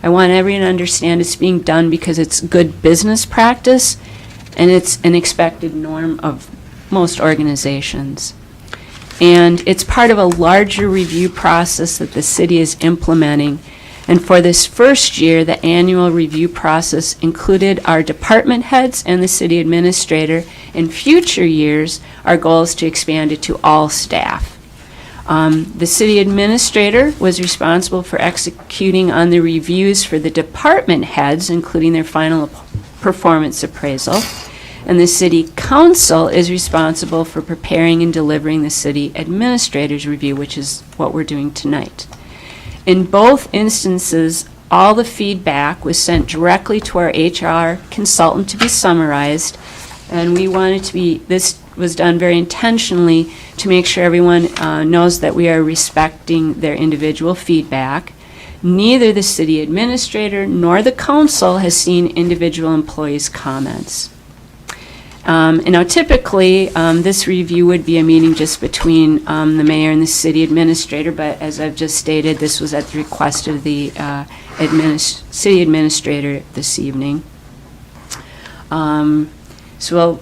I want everyone to understand it's being done because it's good business practice and it's an expected norm of most organizations. And it's part of a larger review process that the city is implementing. And for this first year, the annual review process included our department heads and the city administrator. In future years, our goal is to expand it to all staff. The city administrator was responsible for executing on the reviews for the department heads, including their final performance appraisal. And the city council is responsible for preparing and delivering the city administrator's review, which is what we're doing tonight. In both instances, all the feedback was sent directly to our HR consultant to be summarized, and we wanted to be, this was done very intentionally to make sure everyone knows that we are respecting their individual feedback. Neither the city administrator nor the council has seen individual employees' comments. And now typically, this review would be a meeting just between the mayor and the city administrator, but as I've just stated, this was at the request of the city administrator this evening. So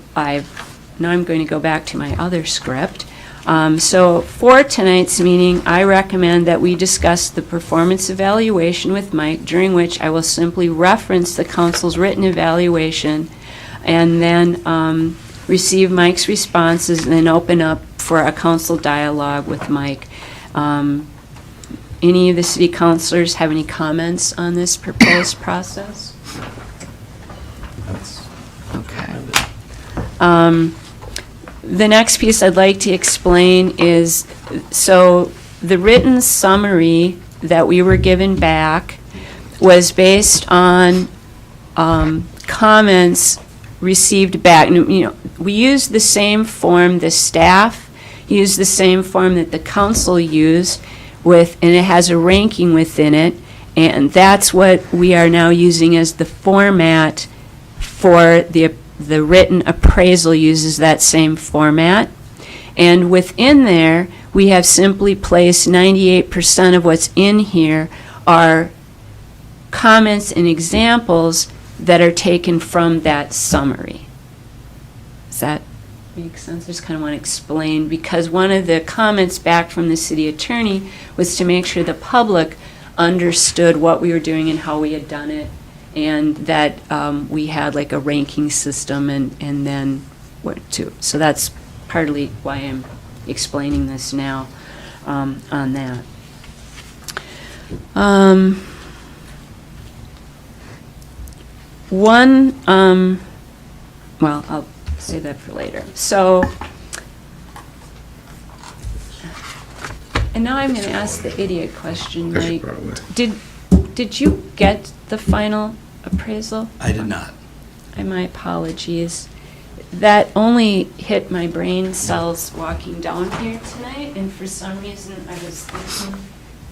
now I'm going to go back to my other script. So for tonight's meeting, I recommend that we discuss the performance evaluation with Mike, during which I will simply reference the council's written evaluation and then receive Mike's responses and then open up for a council dialogue with Mike. Any of the city councilors have any comments on this proposed process? That's Okay. The next piece I'd like to explain is, so the written summary that we were given back was based on comments received back. We used the same form, the staff used the same form that the council used and it has a ranking within it, and that's what we are now using as the format for the written appraisal. Uses that same format. And within there, we have simply placed 98% of what's in here are comments and examples that are taken from that summary. Does that make sense? I just kind of want to explain, because one of the comments back from the city attorney was to make sure the public understood what we were doing and how we had done it, and that we had like a ranking system and then what to. So that's partly why I'm explaining this now on that. Well, I'll say that for later. So, and now I'm going to ask the idiot question, Mike. Did you get the final appraisal? I did not. My apologies. That only hit my brain cells walking down here tonight, and for some reason I was thinking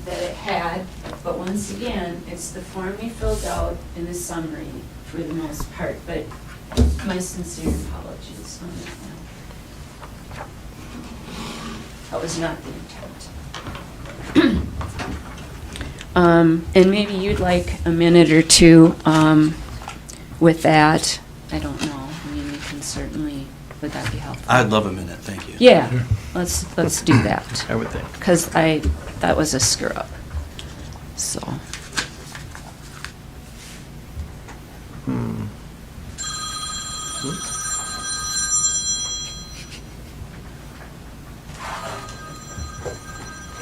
that it had, but once again, it's the form we filled out in the summary for the most part, but my sincere apologies on that one. That was not the intent. And maybe you'd like a minute or two with that. I don't know. I mean, we can certainly, would that be helpful? I'd love a minute, thank you. Yeah, let's do that. I would think. Because that was a screw up. So.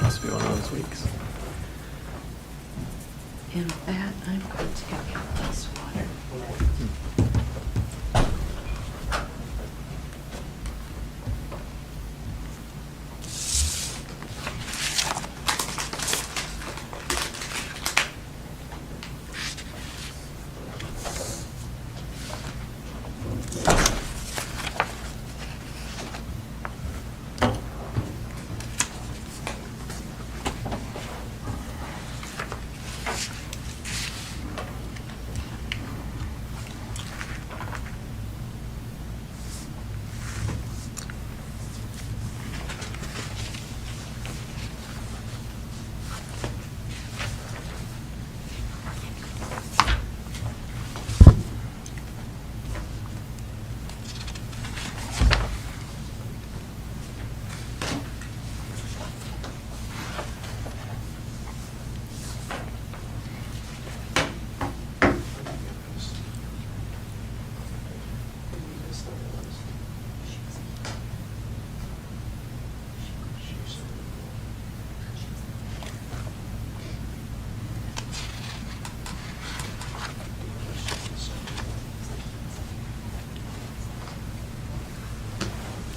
Must be one of those weeks. And with that, I'm going to get me a glass of water.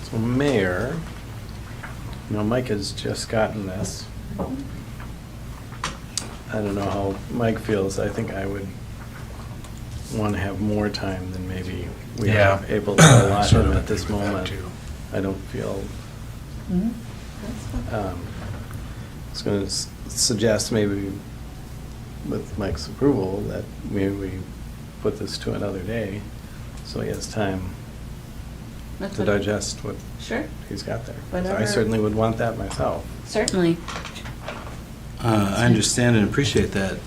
So Mayor, Mike has just gotten this. I don't know how Mike feels. I think I would want to have more time than maybe we Yeah. are able to allot Sort him of at this agree with that, moment. too. I don't feel, I was going to suggest maybe with Mike's approval that maybe we put this to another day, so he has time That's to what- digest what Sure, he's got there. 'Cause I Whatever. certainly would want that myself. certainly. I understand and appreciate that.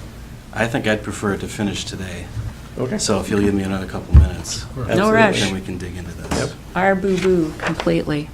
I think I'd prefer it to finish today. Okay. So if you'll give me another couple minutes. No Absolutely. rush. Then we can dig into this. Yep. Our boo-boo completely.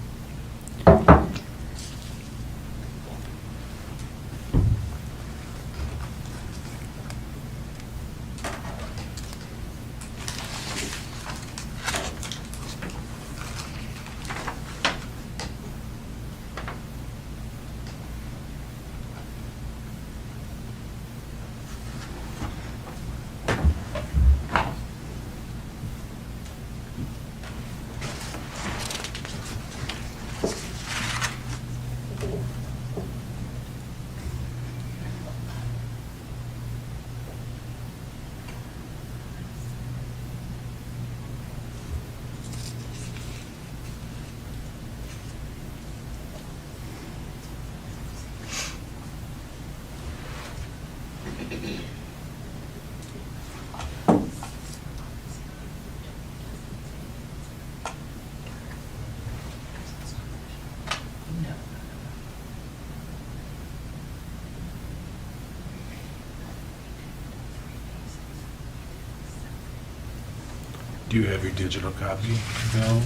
Do you have your digital copy, Bill?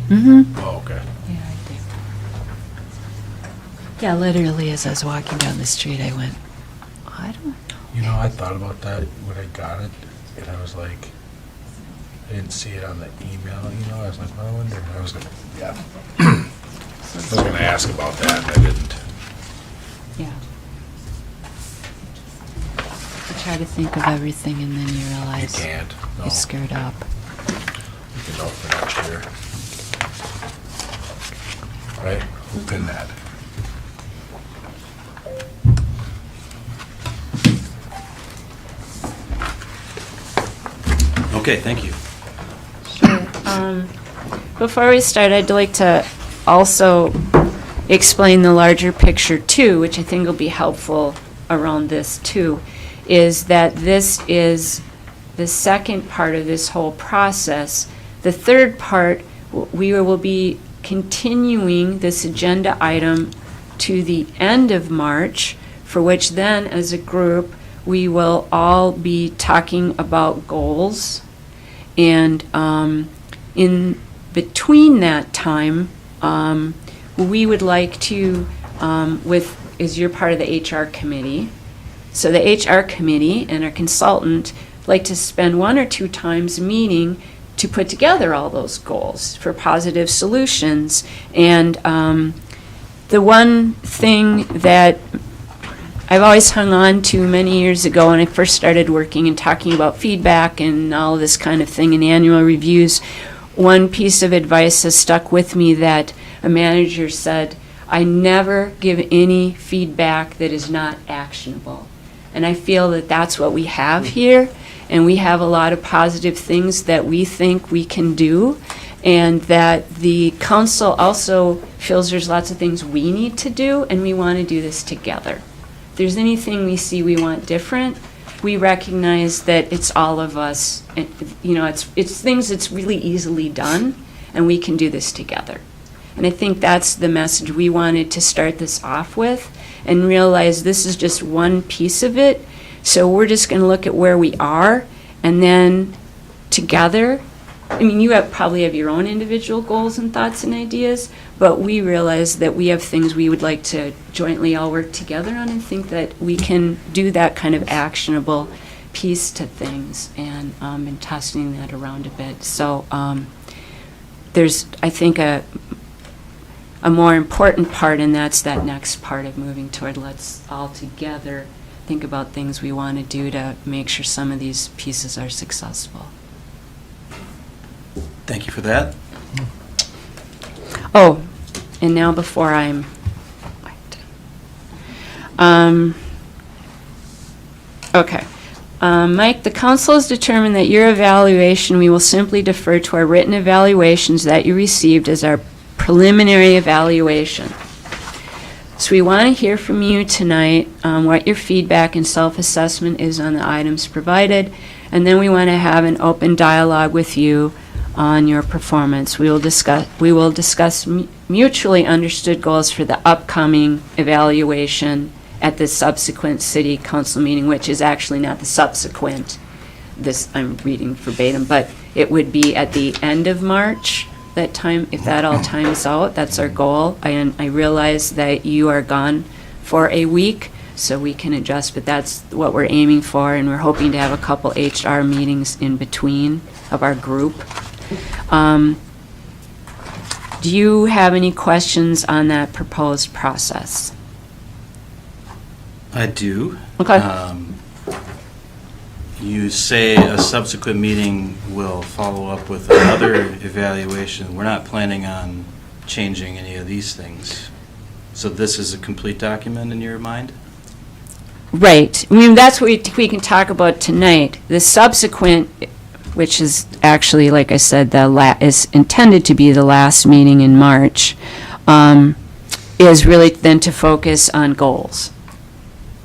Mm-hmm. Oh, okay. Yeah, I do. Yeah, literally, as I was walking down the street, I went, I don't know. You know, I thought about that when I got it, and I was like, I didn't see it on the email, you know, I was like, well, I wonder, I was gonna, yeah. I was gonna ask about that, and I didn't. Yeah. I try to think of everything and then you You realize can't, no. you're screwed up. You can note for next year. Right? Who pinned that? Okay, thank you. Sure. Before we start, I'd like to also explain the larger picture too, which I think will be helpful around this too, is that this is the second part of this whole process. The third part, we will be continuing this agenda item to the end of March, for which then, as a group, we will all be talking about goals. And in between that time, we would like to, is you're part of the HR committee. So the HR committee and our consultant like to spend 1 or 2 times meeting to put together all those goals for positive solutions. And the one thing that I've always hung on to many years ago when I first started working and talking about feedback and all this kind of thing in annual reviews, one piece of advice has stuck with me that a manager said, I never give any feedback that is not actionable. And I feel that that's what we have here, and we have a lot of positive things that we think we can do, and that the council also feels there's lots of things we need to do, and we want to do this together. If there's anything we see we want different, we recognize that it's all of us, and, you know, it's things that's really easily done, and we can do this together. And I think that's the message we wanted to start this off with, and realize this is just one piece of it. So we're just going to look at where we are, and then together, I mean, you probably have your own individual goals and thoughts and ideas, but we realize that we have things we would like to jointly all work together on, and think that we can do that kind of actionable piece to things, and been testing that around a bit. So there's, I think, a more important part, and that's that next part of moving toward let's all together think about things we want to do to make sure some of these pieces are successful. Thank you for that. Oh, and now before I'm, okay. Mike, the council has determined that your evaluation, we will simply defer to our written evaluations that you received as our preliminary evaluation. So we want to hear from you tonight what your feedback and self-assessment is on the items provided, and then we want to have an open dialogue with you on your performance. We will discuss mutually understood goals for the upcoming evaluation at the subsequent city council meeting, which is actually not the subsequent, this, I'm reading verbatim, but it would be at the end of March, that time, if that all times out, that's our goal. And I realize that you are gone for a week, so we can adjust, but that's what we're aiming for, and we're hoping to have a couple HR meetings in between of our group. Do you have any questions on that proposed process? I do. Okay. You say a subsequent meeting will follow up with another evaluation. We're not planning on changing any of these things. So this is a complete document in your mind? Right. I mean, that's what we can talk about tonight. The subsequent, which is actually, like I said, is intended to be the last meeting in March, is really then to focus on goals.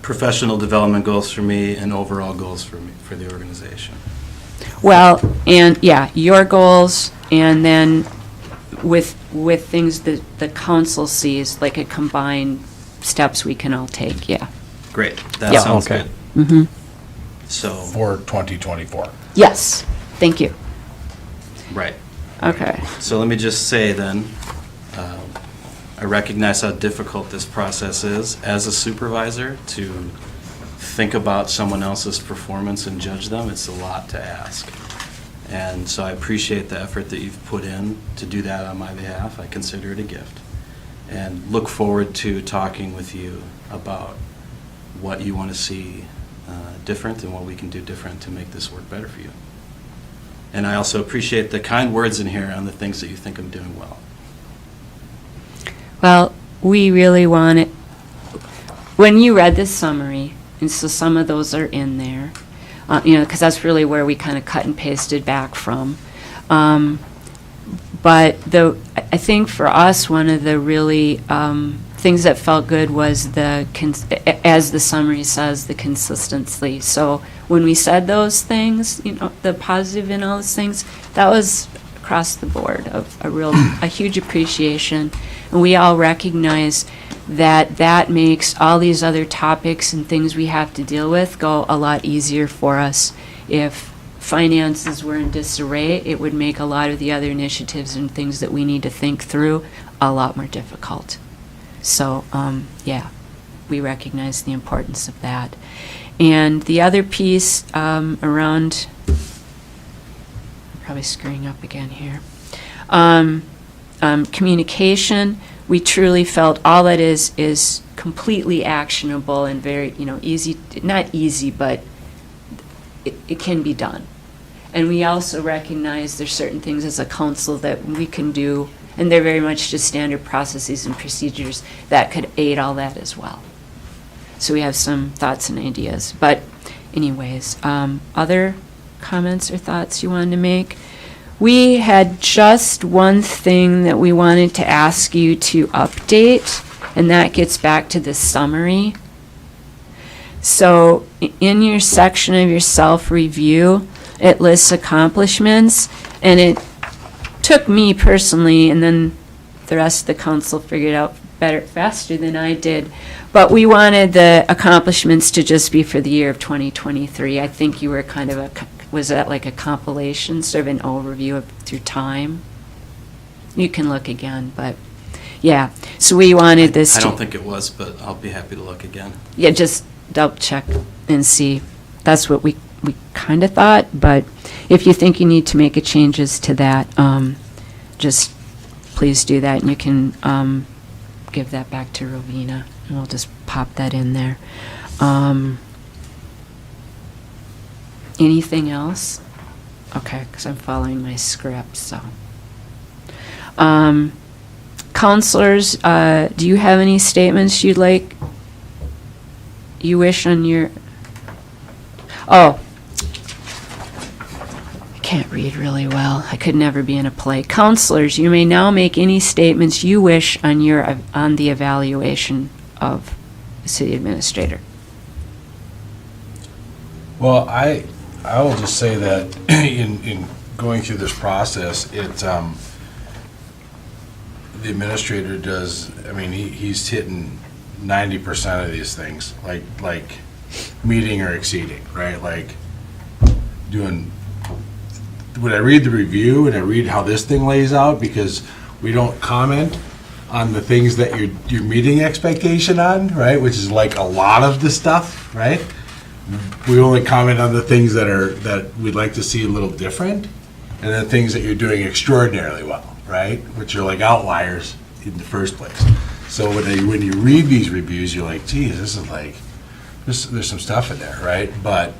Professional development goals for me and overall goals for me, for the organization. Well, and yeah, your goals, and then with things that the council sees, like a combined steps we can all take, yeah. Great, that Yeah. sounds Okay. good. Mm-hmm. So, For 2024. Yes, thank you. right. Okay. So let me just say then, I recognize how difficult this process is as a supervisor to think about someone else's performance and judge them. It's a lot to ask. And so I appreciate the effort that you've put in to do that on my behalf. I consider it a gift. And look forward to talking with you about what you want to see different and what we can do different to make this work better for you. And I also appreciate the kind words in here on the things that you think I'm doing well. Well, we really want it, when you read this summary, and so some of those are in there, because that's really where we kind of cut and pasted back from. But I think for us, one of the really things that felt good was as the summary says, the consistency. So when we said those things, the positive in all those things, that was across the board of a huge appreciation. And we all recognize that makes all these other topics and things we have to deal with go a lot easier for us. If finances were in disarray, it would make a lot of the other initiatives and things that we need to think through a lot more difficult. So, yeah, we recognize the importance of that. And the other piece around, I'm probably screwing up again here, communication, we truly felt all that is completely actionable and very, easy, not easy, but it can be done. And we also recognize there's certain things as a council that we can do, and they're very much just standard processes and procedures that could aid all that as well. So we have some thoughts and ideas. But anyways, other comments or thoughts you wanted to make? We had just one thing that we wanted to ask you to update, and that gets back to the summary. So in your section of your self-review, it lists accomplishments, and it took me personally, and then the rest of the council figured out faster than I did. But we wanted the accomplishments to just be for the year of 2023. I think you were kind of was that like a compilation, sort of an overview of through time? You can look again, but yeah. So we wanted this I don't think it was, but I'll be happy to look again. Yeah, just double check and see. That's what we kind of thought, but if you think you need to make changes to that, just please do that, and you can give that back to Rovina, and we'll just pop that in there. Anything else? Okay, because I'm following my script, so. Counselors, do you have any statements you wish on your, oh, I can't read really well. I could never be in a play. Counselors, you may now make any statements you wish on the evaluation of the city administrator. Well, I will just say that in going through this process, the administrator does, I mean, he's hitting 90% of these things, like meeting or exceeding, right? Like doing, when I read the review and I read how this thing lays out, because we don't comment on the things that you're meeting expectation on, right? Which is like a lot of the stuff, right? We only comment on the things that we'd like to see a little different, and then things that you're doing extraordinarily well, right? Which are like outliers in the first place. So when you read these reviews, you're like, geez, this is like, there's some stuff in there, right? But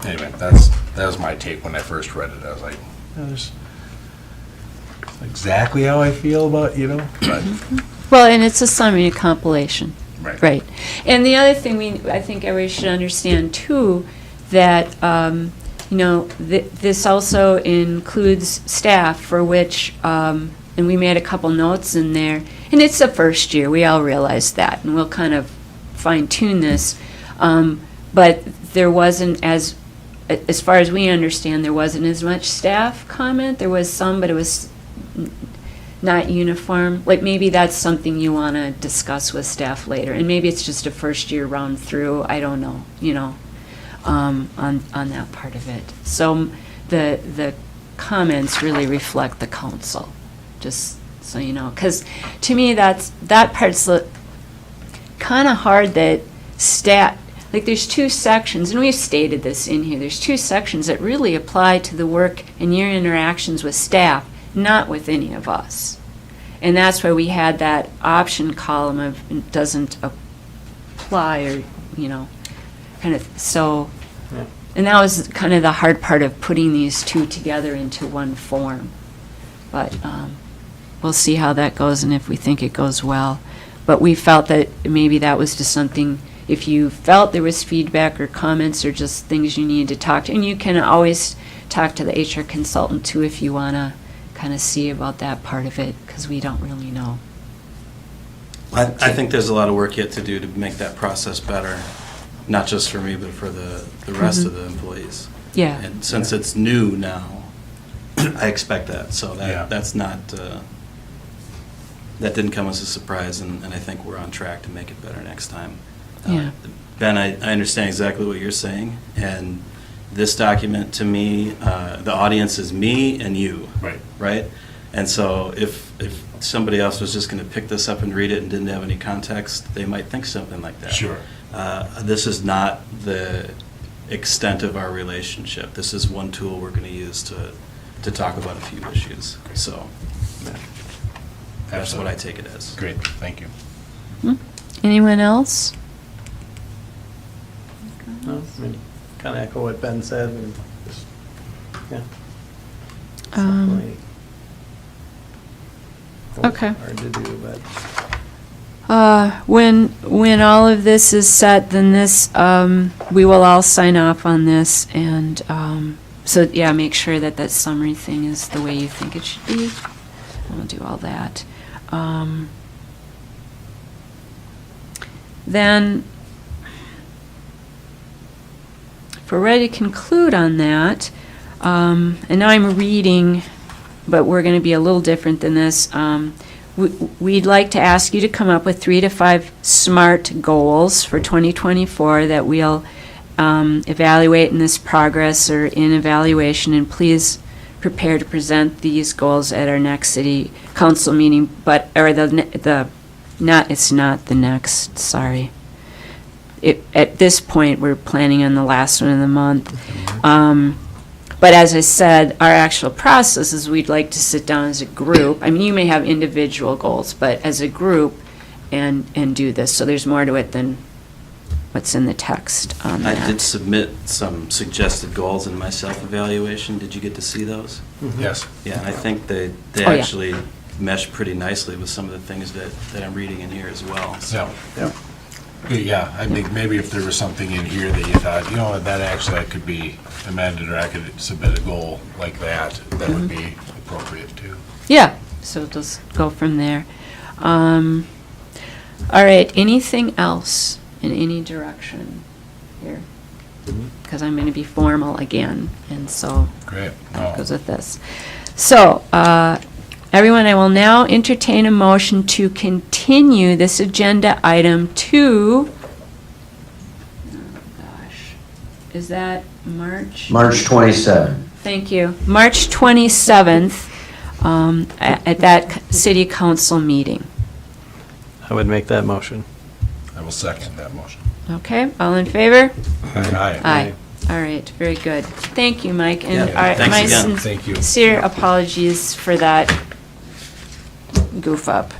anyway, that was my take when I first read it. I was like, there's exactly how I feel about, but Well, and it's a summary compilation. right. Right. And the other thing I think everybody should understand too, that, this also includes staff for which, and we made a couple notes in there, and it's the first year, we all realize that, and we'll kind of fine tune this. But there wasn't as far as we understand, there wasn't as much staff comment. There was some, but it was not uniform. Like maybe that's something you want to discuss with staff later, and maybe it's just a first year round through. I don't know, on that part of it. So the comments really reflect the council, just so you know. Because to me, that part's kind of hard that staff. Like there's two sections, and we've stated this in here. There's two sections that really apply to the work and your interactions with staff, not with any of us. And that's why we had that option column of it doesn't apply, or, kind of, so. Yeah. And that was kind of the hard part of putting these two together into one form. But we'll see how that goes and if we think it goes well. But we felt that maybe that was just something, if you felt there was feedback or comments or just things you needed to talk to, and you can always talk to the HR consultant too if you want to kind of see about that part of it, because we don't really know. I think there's a lot of work yet to do to make that process better, not just for me, but for the rest of the employees. Yeah. And since it's new now, I expect that. So Yeah. that's not, that didn't come as a surprise, and I think we're on track to make it better next time. Yeah. Ben, I understand exactly what you're saying, and this document, to me, the audience is me and you. Right. Right? And so if somebody else was just going to pick this up and read it and didn't have any context, they might think something like that. Sure. This is not the extent of our relationship. This is one tool we're going to use to talk about a few issues. So that's what I take it as. Great, thank you. Anyone else? No, I mean, kind of echo what Ben said, and just, yeah. It's Um, definitely Okay. hard to do, but. When all of this is set, then this, we will all sign off on this, and so, yeah, make sure that that summary thing is the way you think it should be. And we'll do all that. Then, if we're ready to conclude on that, and now I'm reading, but we're going to be a little different than this. We'd like to ask you to come up with 3 to 5 SMART goals for 2024 that we'll evaluate in this progress or in evaluation, and please prepare to present these goals at our next city council meeting, it's not the next, sorry. At this point, we're planning on the last one of the month. But as I said, our actual process is we'd like to sit down as a group. I mean, you may have individual goals, but as a group and do this. So there's more to it than what's in the text on that. I did submit some suggested goals in my self-evaluation. Did you get to see those? Yes. Yeah, I think they Oh, yeah. actually mesh pretty nicely with some of the things that I'm reading in here as well. So, Yeah, I think maybe if there was something in here that you thought, that could be amended, or I could submit a goal like that would be appropriate too. Yeah, so just go from there. All right, anything else in any direction here? Because because I'm going to be formal again, and so Great. that goes with this. So, everyone, I will now entertain a motion to continue this agenda item to, oh gosh, is that March? March 27th. Thank you. March 27th, at that city council meeting. I would make that motion. I will second that motion. Okay, all in favor? Aye. Aye. All right, very good. Thank you, Mike, and Yeah, thanks my again. Thank you. sincere apologies for that goof up.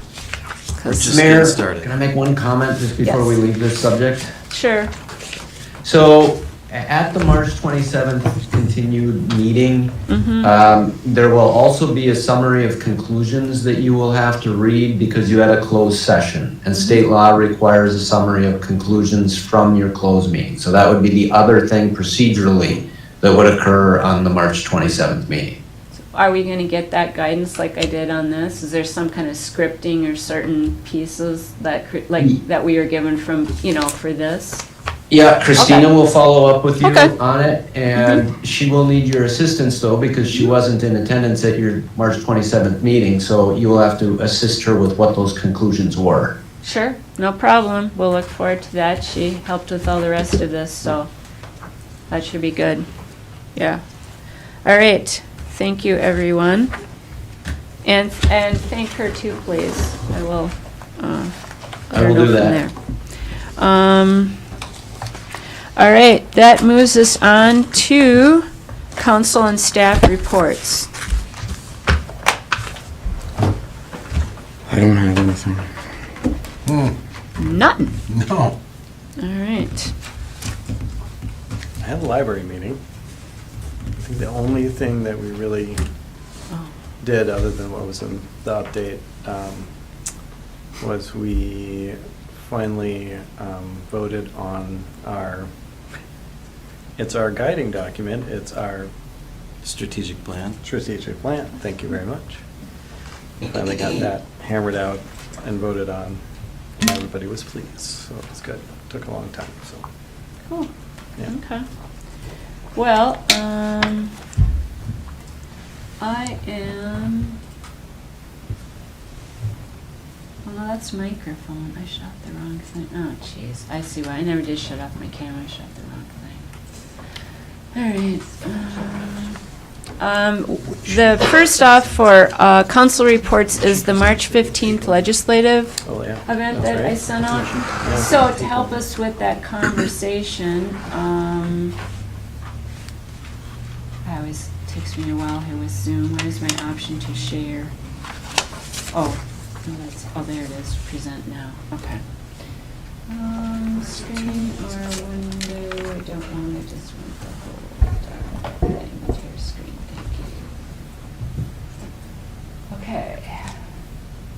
'Cause- Just Mayor, getting started. can I make one comment just before Yes. we leave this subject? Sure. So, at the March 27th continued meeting, Mm-hmm. there will also be a summary of conclusions that you will have to read because you had a closed session. And state law requires a summary of conclusions from your closed meeting. So that would be the other thing procedurally that would occur on the March 27th meeting. Are we gonna get that guidance like I did on this? Is there some kind of scripting or certain pieces that, that we are given from, for this? Yeah, Christina Okay. will follow up with you Okay. on it, and she will need your assistance though, because she wasn't in attendance at your March 27th meeting, so you will have to assist her with what those conclusions were. Sure, no problem. We'll look forward to that. She helped with all the rest of this, so that should be good. Yeah. All right. Thank you, everyone. And thank her too, please. I will, let I her will know do from that. there. All right, that moves us on to council and staff reports. I don't have anything. Nothing. No. All right. I had a library meeting. I think the only thing that we really Oh. did, other than what was in the update, was we finally voted on it's our guiding document, it's our Strategic plan. strategic plan. Thank you very much. Finally got that hammered out and voted on, and everybody was pleased, so it was good. Took a long time, so. Cool. Yeah. Okay. Well, I am. Oh no, that's microphone. I shut the wrong thing. Oh, jeez. I see why. I never did shut off my camera. I shut the wrong thing. All right. The first off for council reports is the March 15th legislative Oh, yeah. event That's that I right. sent out. Yeah. So to help us with that conversation, it always takes me a while here with Zoom. What is my option to share? Oh, no, there it is, present now, okay. Screen or window, I don't want to just want the whole thing, entire screen, thank you. Okay.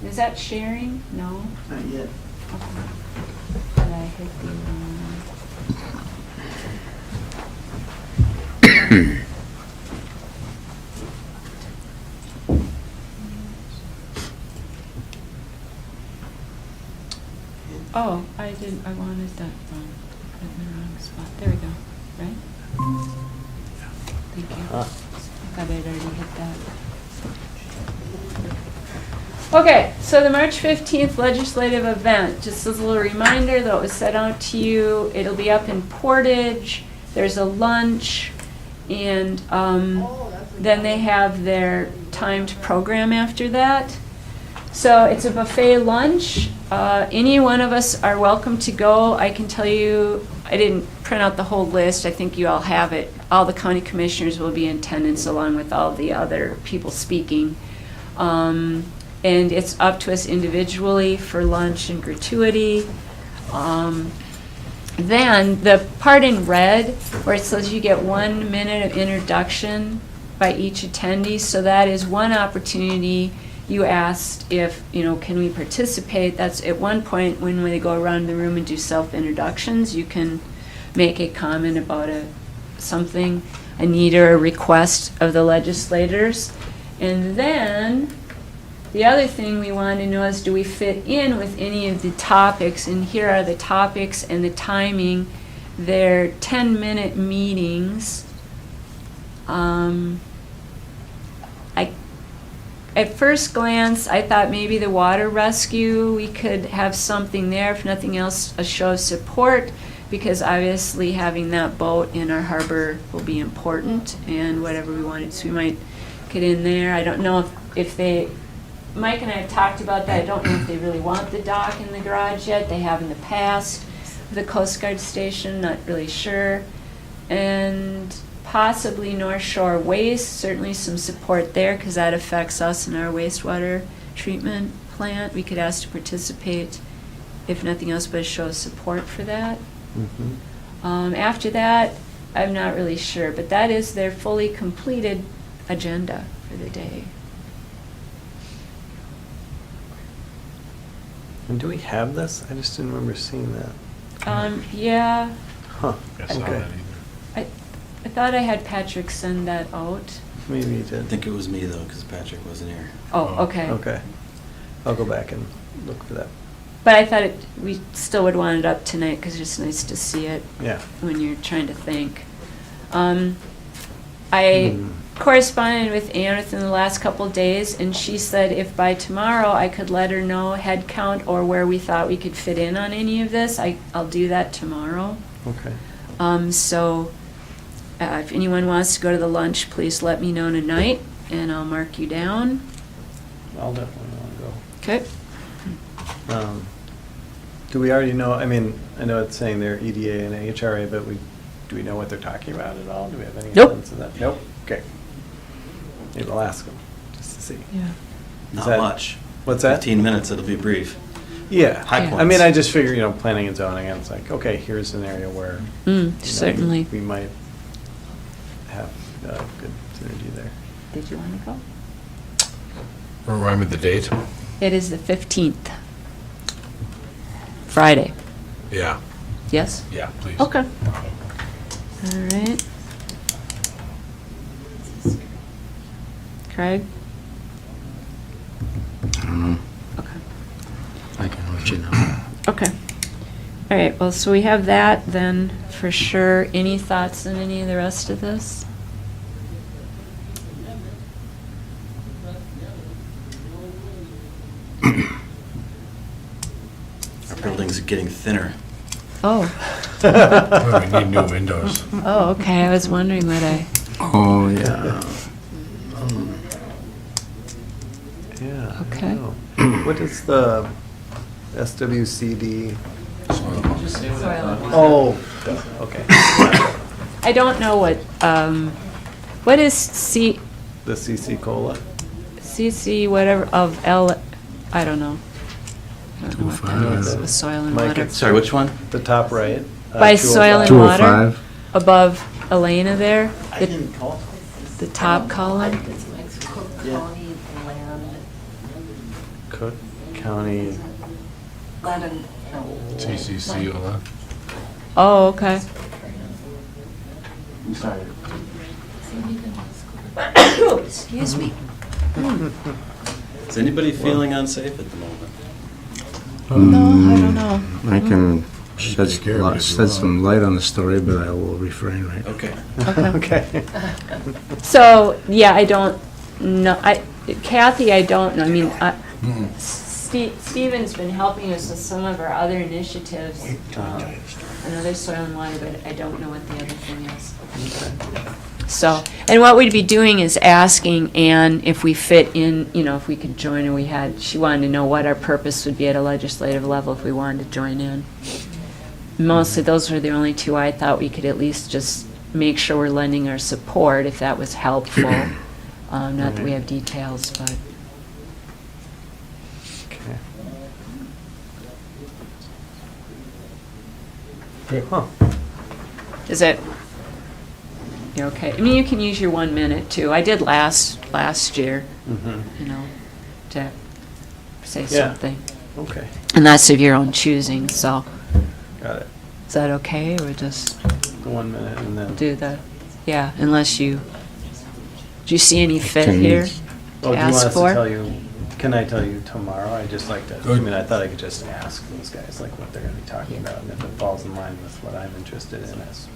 Is that sharing? No? Not yet. Okay. Did I hit the, oh, I wanted that wrong. Put it in the wrong spot. There we go, right? Thank you. I thought I'd already hit that. Okay, so the March 15th legislative event, just as a little reminder, though it was sent out to you, it'll be up in Portage. There's a lunch, and then they have their timed program after that. So it's a buffet lunch. Any one of us are welcome to go. I can tell you, I didn't print out the whole list. I think you all have it. All the county commissioners will be in attendance along with all the other people speaking. And it's up to us individually for lunch and gratuity. Then the part in red where it says you get 1 minute of introduction by each attendee, so that is one opportunity. You asked if, can we participate? That's at one point when they go around the room and do self-introductions, you can make a comment about something, a need or a request of the legislators. And then the other thing we want to know is, do we fit in with any of the topics? And here are the topics and the timing. they're 10-minute meetings. At first glance, I thought maybe the water rescue, we could have something there, if nothing else, a show of support, because obviously having that boat in our harbor will be important, and whatever we wanted, so we might get in there. I don't know if they, Mike and I have talked about that. I don't know if they really want the dock in the garage yet. They have in the past. The Coast Guard station, not really sure. And possibly North Shore Waste, certainly some support there because that affects us in our wastewater treatment plant. We could ask to participate, if nothing else, but a show of support for that. After that, I'm not really sure, but that is their fully completed agenda for the day. And do we have this? I just didn't remember seeing that. Yeah, Huh. I saw Okay. that either. I thought I had Patrick send that out. Maybe you I did. think it was me though, because Patrick wasn't here. Oh, okay. Okay. I'll go back and look for that. But I thought we still would want it up tonight because it's nice to see it Yeah. when you're trying to think. I corresponded with Ann within the last couple of days, and she said if by tomorrow I could let her know head count or where we thought we could fit in on any of this, I'll do that tomorrow. Okay. So if anyone wants to go to the lunch, please let me know tonight, and I'll mark you down. I'll definitely want to go. Okay. Do we already know, I mean, I know it's saying they're EDA and HRA, but do we know what they're talking about at all? Do we have any Nope. sense of that? Nope. Okay. Maybe we'll ask them, just to see. Yeah. Not that- much. What's that? 15 minutes, it'll be brief. Yeah. High Yeah. points. I mean, I just figure, planning and zoning, and it's like, okay, here's an area where. Certainly. We might have good synergy there. Did you want to go? Remind me the date? It is the 15th. Friday. Yeah, Yes? yeah, please. Okay. All right. Craig? I don't know. Okay. I can let you know. Okay. All right, well, so we have that then for sure. Any thoughts on any of the rest of this? Our building's getting thinner. Oh. Oh, we need new windows. Oh, okay. I was wondering what Oh, yeah. Yeah. I Okay. don't know. What is the SWCD? Oh, duh, okay. I don't know what is The CC COLA? CC whatever of L, I don't know. I don't know what that is, with soil and Mike, water. it's Sorry, which one? the top right. By soil and water, 205. above Elena there, I the didn't call. the top column. Yeah. Cook County. TCC, all that. Oh, okay. I'm sorry. Excuse me. Is anybody feeling unsafe at the moment? No, I don't know. I can shed Scared me as well. some light on the story, but I will refrain right now. Okay. Okay. So, yeah, I don't know, Kathy, I don't know, I mean, Stephen's been helping us with some of our other initiatives. Another soil and water, but I don't know what the other thing is. So, and what we'd be doing is asking Ann if we fit in, if we could join, or she wanted to know what our purpose would be at a legislative level if we wanted to join in. Mostly, those were the only two I thought we could at least just make sure we're lending our support, if that was helpful. Not that we have details, but. Okay. Huh. Is it, you're okay? I mean, you can use your 1 minute, too. I did last year, to say Yeah. something. Okay, And that's of your own choosing, so got it. is that okay, or just The 1 minute and then. do yeah, unless do you see any fit Can you- here Oh, to do you want ask us to for? tell you Can I tell you tomorrow? I just like to, I Good. mean, I thought I could just ask those guys like what they're gonna be talking about, and if it falls in line with what I'm interested in as,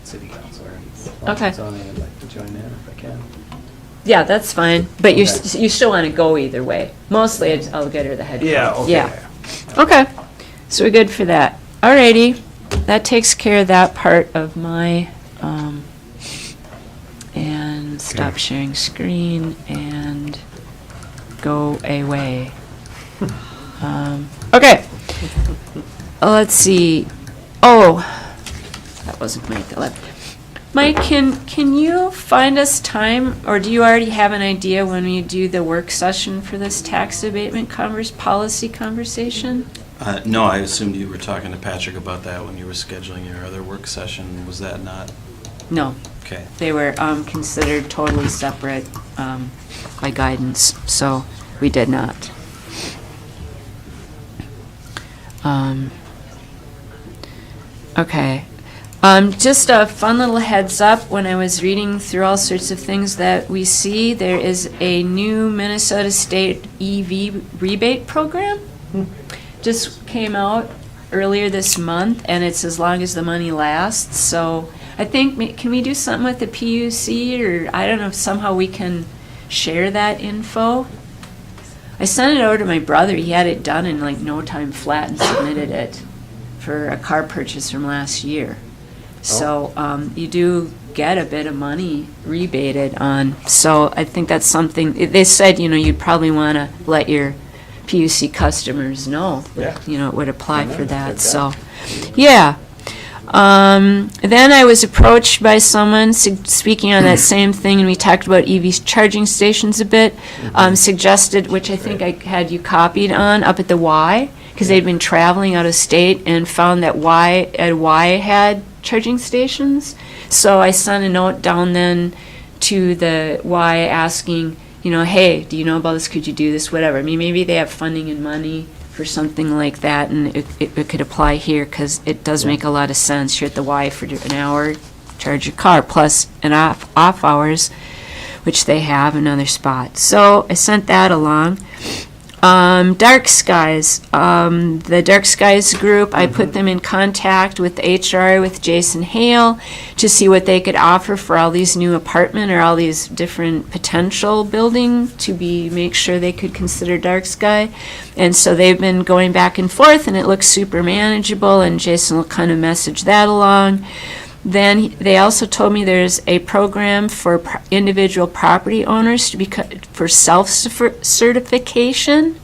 city councilor and Okay. zoning, I'd like to join in if I can. Yeah, that's fine, but you, Okay. you still want to go either way. Mostly, I'll get her the head count. Okay. Yeah. Okay, so we're good for that. Alrighty, that takes care of that part of my, and stop sharing screen and go away. Okay. Let's see. Oh, that wasn't Mike that left. Mike, can you find us time, or do you already have an idea when we do the work session for this tax abatement policy conversation? No, I assumed you were talking to Patrick about that when you were scheduling your other work session. Was that not? No, Okay. they were considered totally separate by guidance, so we did not. Okay. Just a fun little heads up, when I was reading through all sorts of things that we see, there is a new Minnesota State EV rebate program. Just came out earlier this month, and it's as long as the money lasts. So I think, can we do something with the PUC, or I don't know if somehow we can share that info? I sent it over to my brother. He had it done in like no time flat and submitted it for a car purchase from last year. So you do get a bit of money rebated on. So I think that's something, they said, you'd probably want to let your PUC customers know that, it would apply for that. So, yeah. Then I was approached by someone speaking on that same thing, and we talked about EV charging stations a bit, suggested, which I think I had you copied on, up at the Y, because they'd been traveling out of state and found that Y had charging stations. So I sent a note down then to the Y asking, hey, do you know about this? Could you do this? Whatever. I mean, maybe they have funding and money for something like that, and it could apply here, because it does make a lot of sense. You're at the Y for an hour, charge your car, plus an off hours, which they have another spot. So I sent that along. Dark Skies, the Dark Skies group, I put them in contact with HR, with Jason Hale, to see what they could offer for all these new apartment or all these different potential building to make sure they could consider Dark Sky. And so they've been going back and forth, and it looks super manageable, and Jason will kind of message that along. Then they also told me there's a program for individual property owners for self-certification.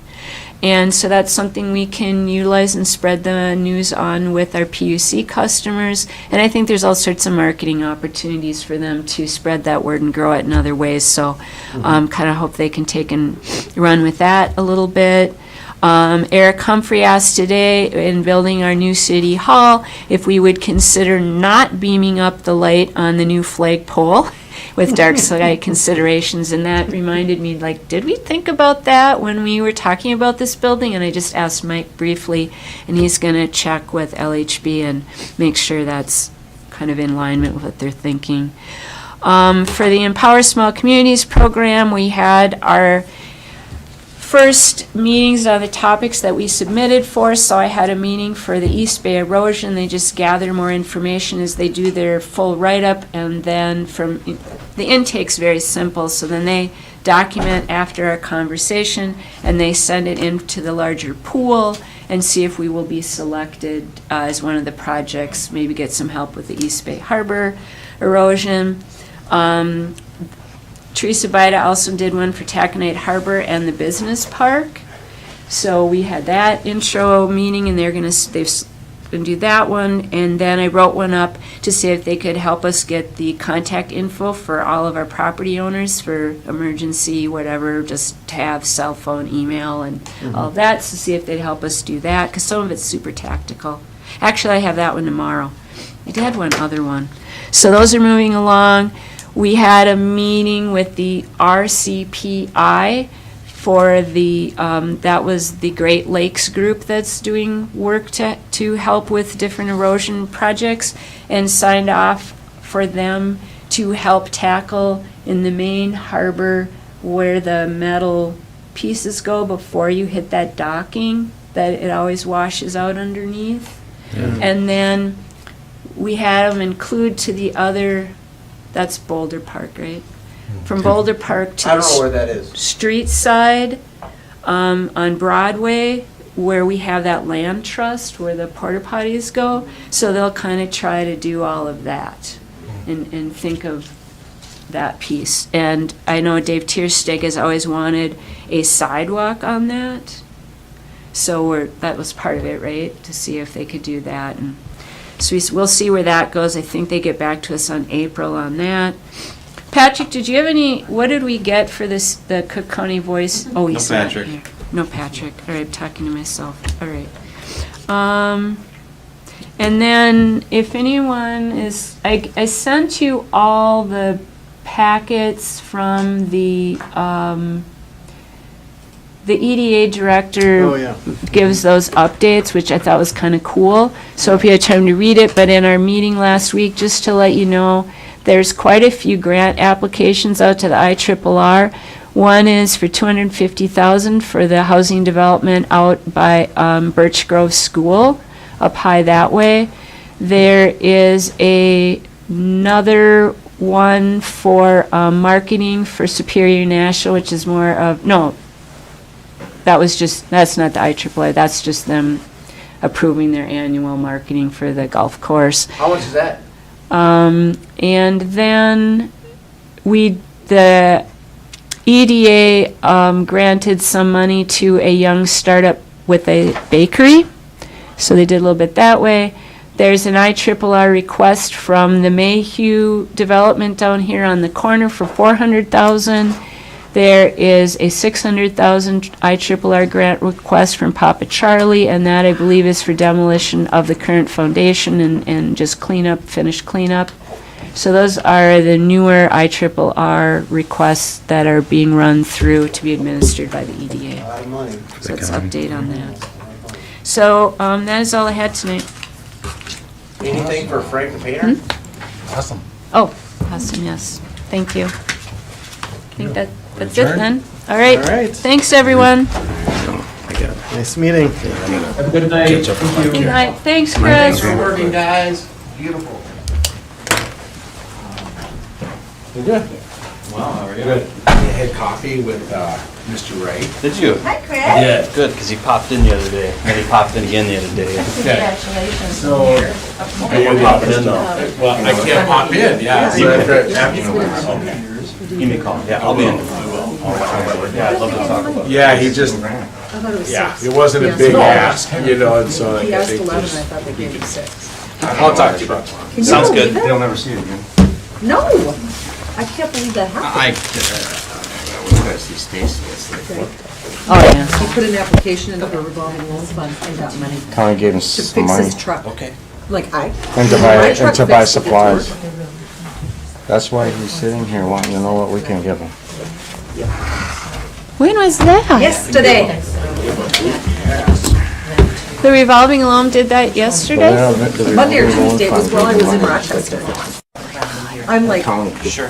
And so that's something we can utilize and spread the news on with our PUC customers. And I think there's all sorts of marketing opportunities for them to spread that word and grow it in other ways. So kind of hope they can take and run with that a little bit. Eric Humphrey asked today, in building our new city hall, if we would consider not beaming up the light on the new flagpole with dark sky considerations. And that reminded me, did we think about that when we were talking about this building? And I just asked Mike briefly, and he's going to check with LHB and make sure that's kind of in alignment with what they're thinking. For the Empower Small Communities program, we had our first meetings on the topics that we submitted for. So I had a meeting for the East Bay erosion. They just gather more information as they do their full write-up, and then from the intake's very simple. So then they document after our conversation, and they send it into the larger pool and see if we will be selected as one of the projects, maybe get some help with the East Bay Harbor erosion. Teresa Bida also did one for Taconite Harbor and the business park. So we had that intro meeting, and they're going to do that one. And then I wrote one up to see if they could help us get the contact info for all of our property owners for emergency, whatever, just to have cell phone, email, and all of that, to see if they'd help us do that, because some of it's super tactical. Actually, I have that one tomorrow. I did have one other one. So those are moving along. We had a meeting with the RCPI for the, that was the Great Lakes group that's doing work to help with different erosion projects, and signed off for them to help tackle in the main harbor where the metal pieces go before you hit that docking, that it always washes out underneath. And then we had them include to the other, that's Boulder Park, right? From Boulder Park to I don't know where that is. street side, on Broadway, where we have that land trust where the porta potties go. So they'll kind of try to do all of that and think of that piece. And I know Dave Tiersteg has always wanted a sidewalk on that. So that was part of it, right? To see if they could do that. And so we'll see where that goes. I think they get back to us on April on that. Patrick, did you have any, what did we get for this, the Cook County Voice? Oh, No he's not Patrick. here. No Patrick. All right, I'm talking to myself. All right. And then if anyone is, I sent you all the packets from the EDA director. Oh, yeah. Gives those updates, which I thought was kind of cool. So if you had time to read it, but in our meeting last week, just to let you know, there's quite a few grant applications out to the IRRR. One is for $250,000 for the housing development out by Birch Grove School, up high that way. There is another one for marketing for Superior National, which is more of, no, that's not the IRRI, that's just them approving their annual marketing for the golf course. How much is that? And then the EDA granted some money to a young startup with a bakery. So they did a little bit that way. There's an IRRR request from the Mayhew development down here on the corner for $400,000. There is a $600,000 IRRR grant request from Papa Charlie, and that I believe is for demolition of the current foundation and just finish cleanup. So those are the newer IRRR requests that are being run through to be administered by the EDA. A lot of money. So let's update on that. So that is all I had tonight. Anything for Frank the painter? Awesome. Oh, awesome, yes. Thank you. I think that's it then. All right. All right. Thanks, everyone. Nice meeting. Have a good night. Thank you. Good night. Thanks, Chris. for working, guys. Beautiful. Wow, how are you? Good. I had coffee with Mr. Ray. Did you? Hi, Chris. Yeah, good, because he popped in the other day, and he popped in again the other day. Congratulations. So, And you're popping in though. well, I can't pop in, yeah. So after- Give me a call, yeah, I'll be in. Yeah, I'd love to talk about it. Yeah, he just, yeah, it wasn't a big ask, and so I He asked think 11, I there's- thought they gave him 6. I'll talk to you about tomorrow. Can you Sounds believe good. it? They'll never see it again. No, I can't believe that happened. Oh, yeah. He put an application into the revolving loan fund and got money County gave him to some fix money his truck. Okay. Like and to my buy, truck and to buy fixed, it gets supplies. worse. That's why he's sitting here wanting to know what we can give him. When was that? Yesterday. The revolving loan did that yesterday? Monday or Tuesday, it was while I was in Rochester. I'm like, County. Sure.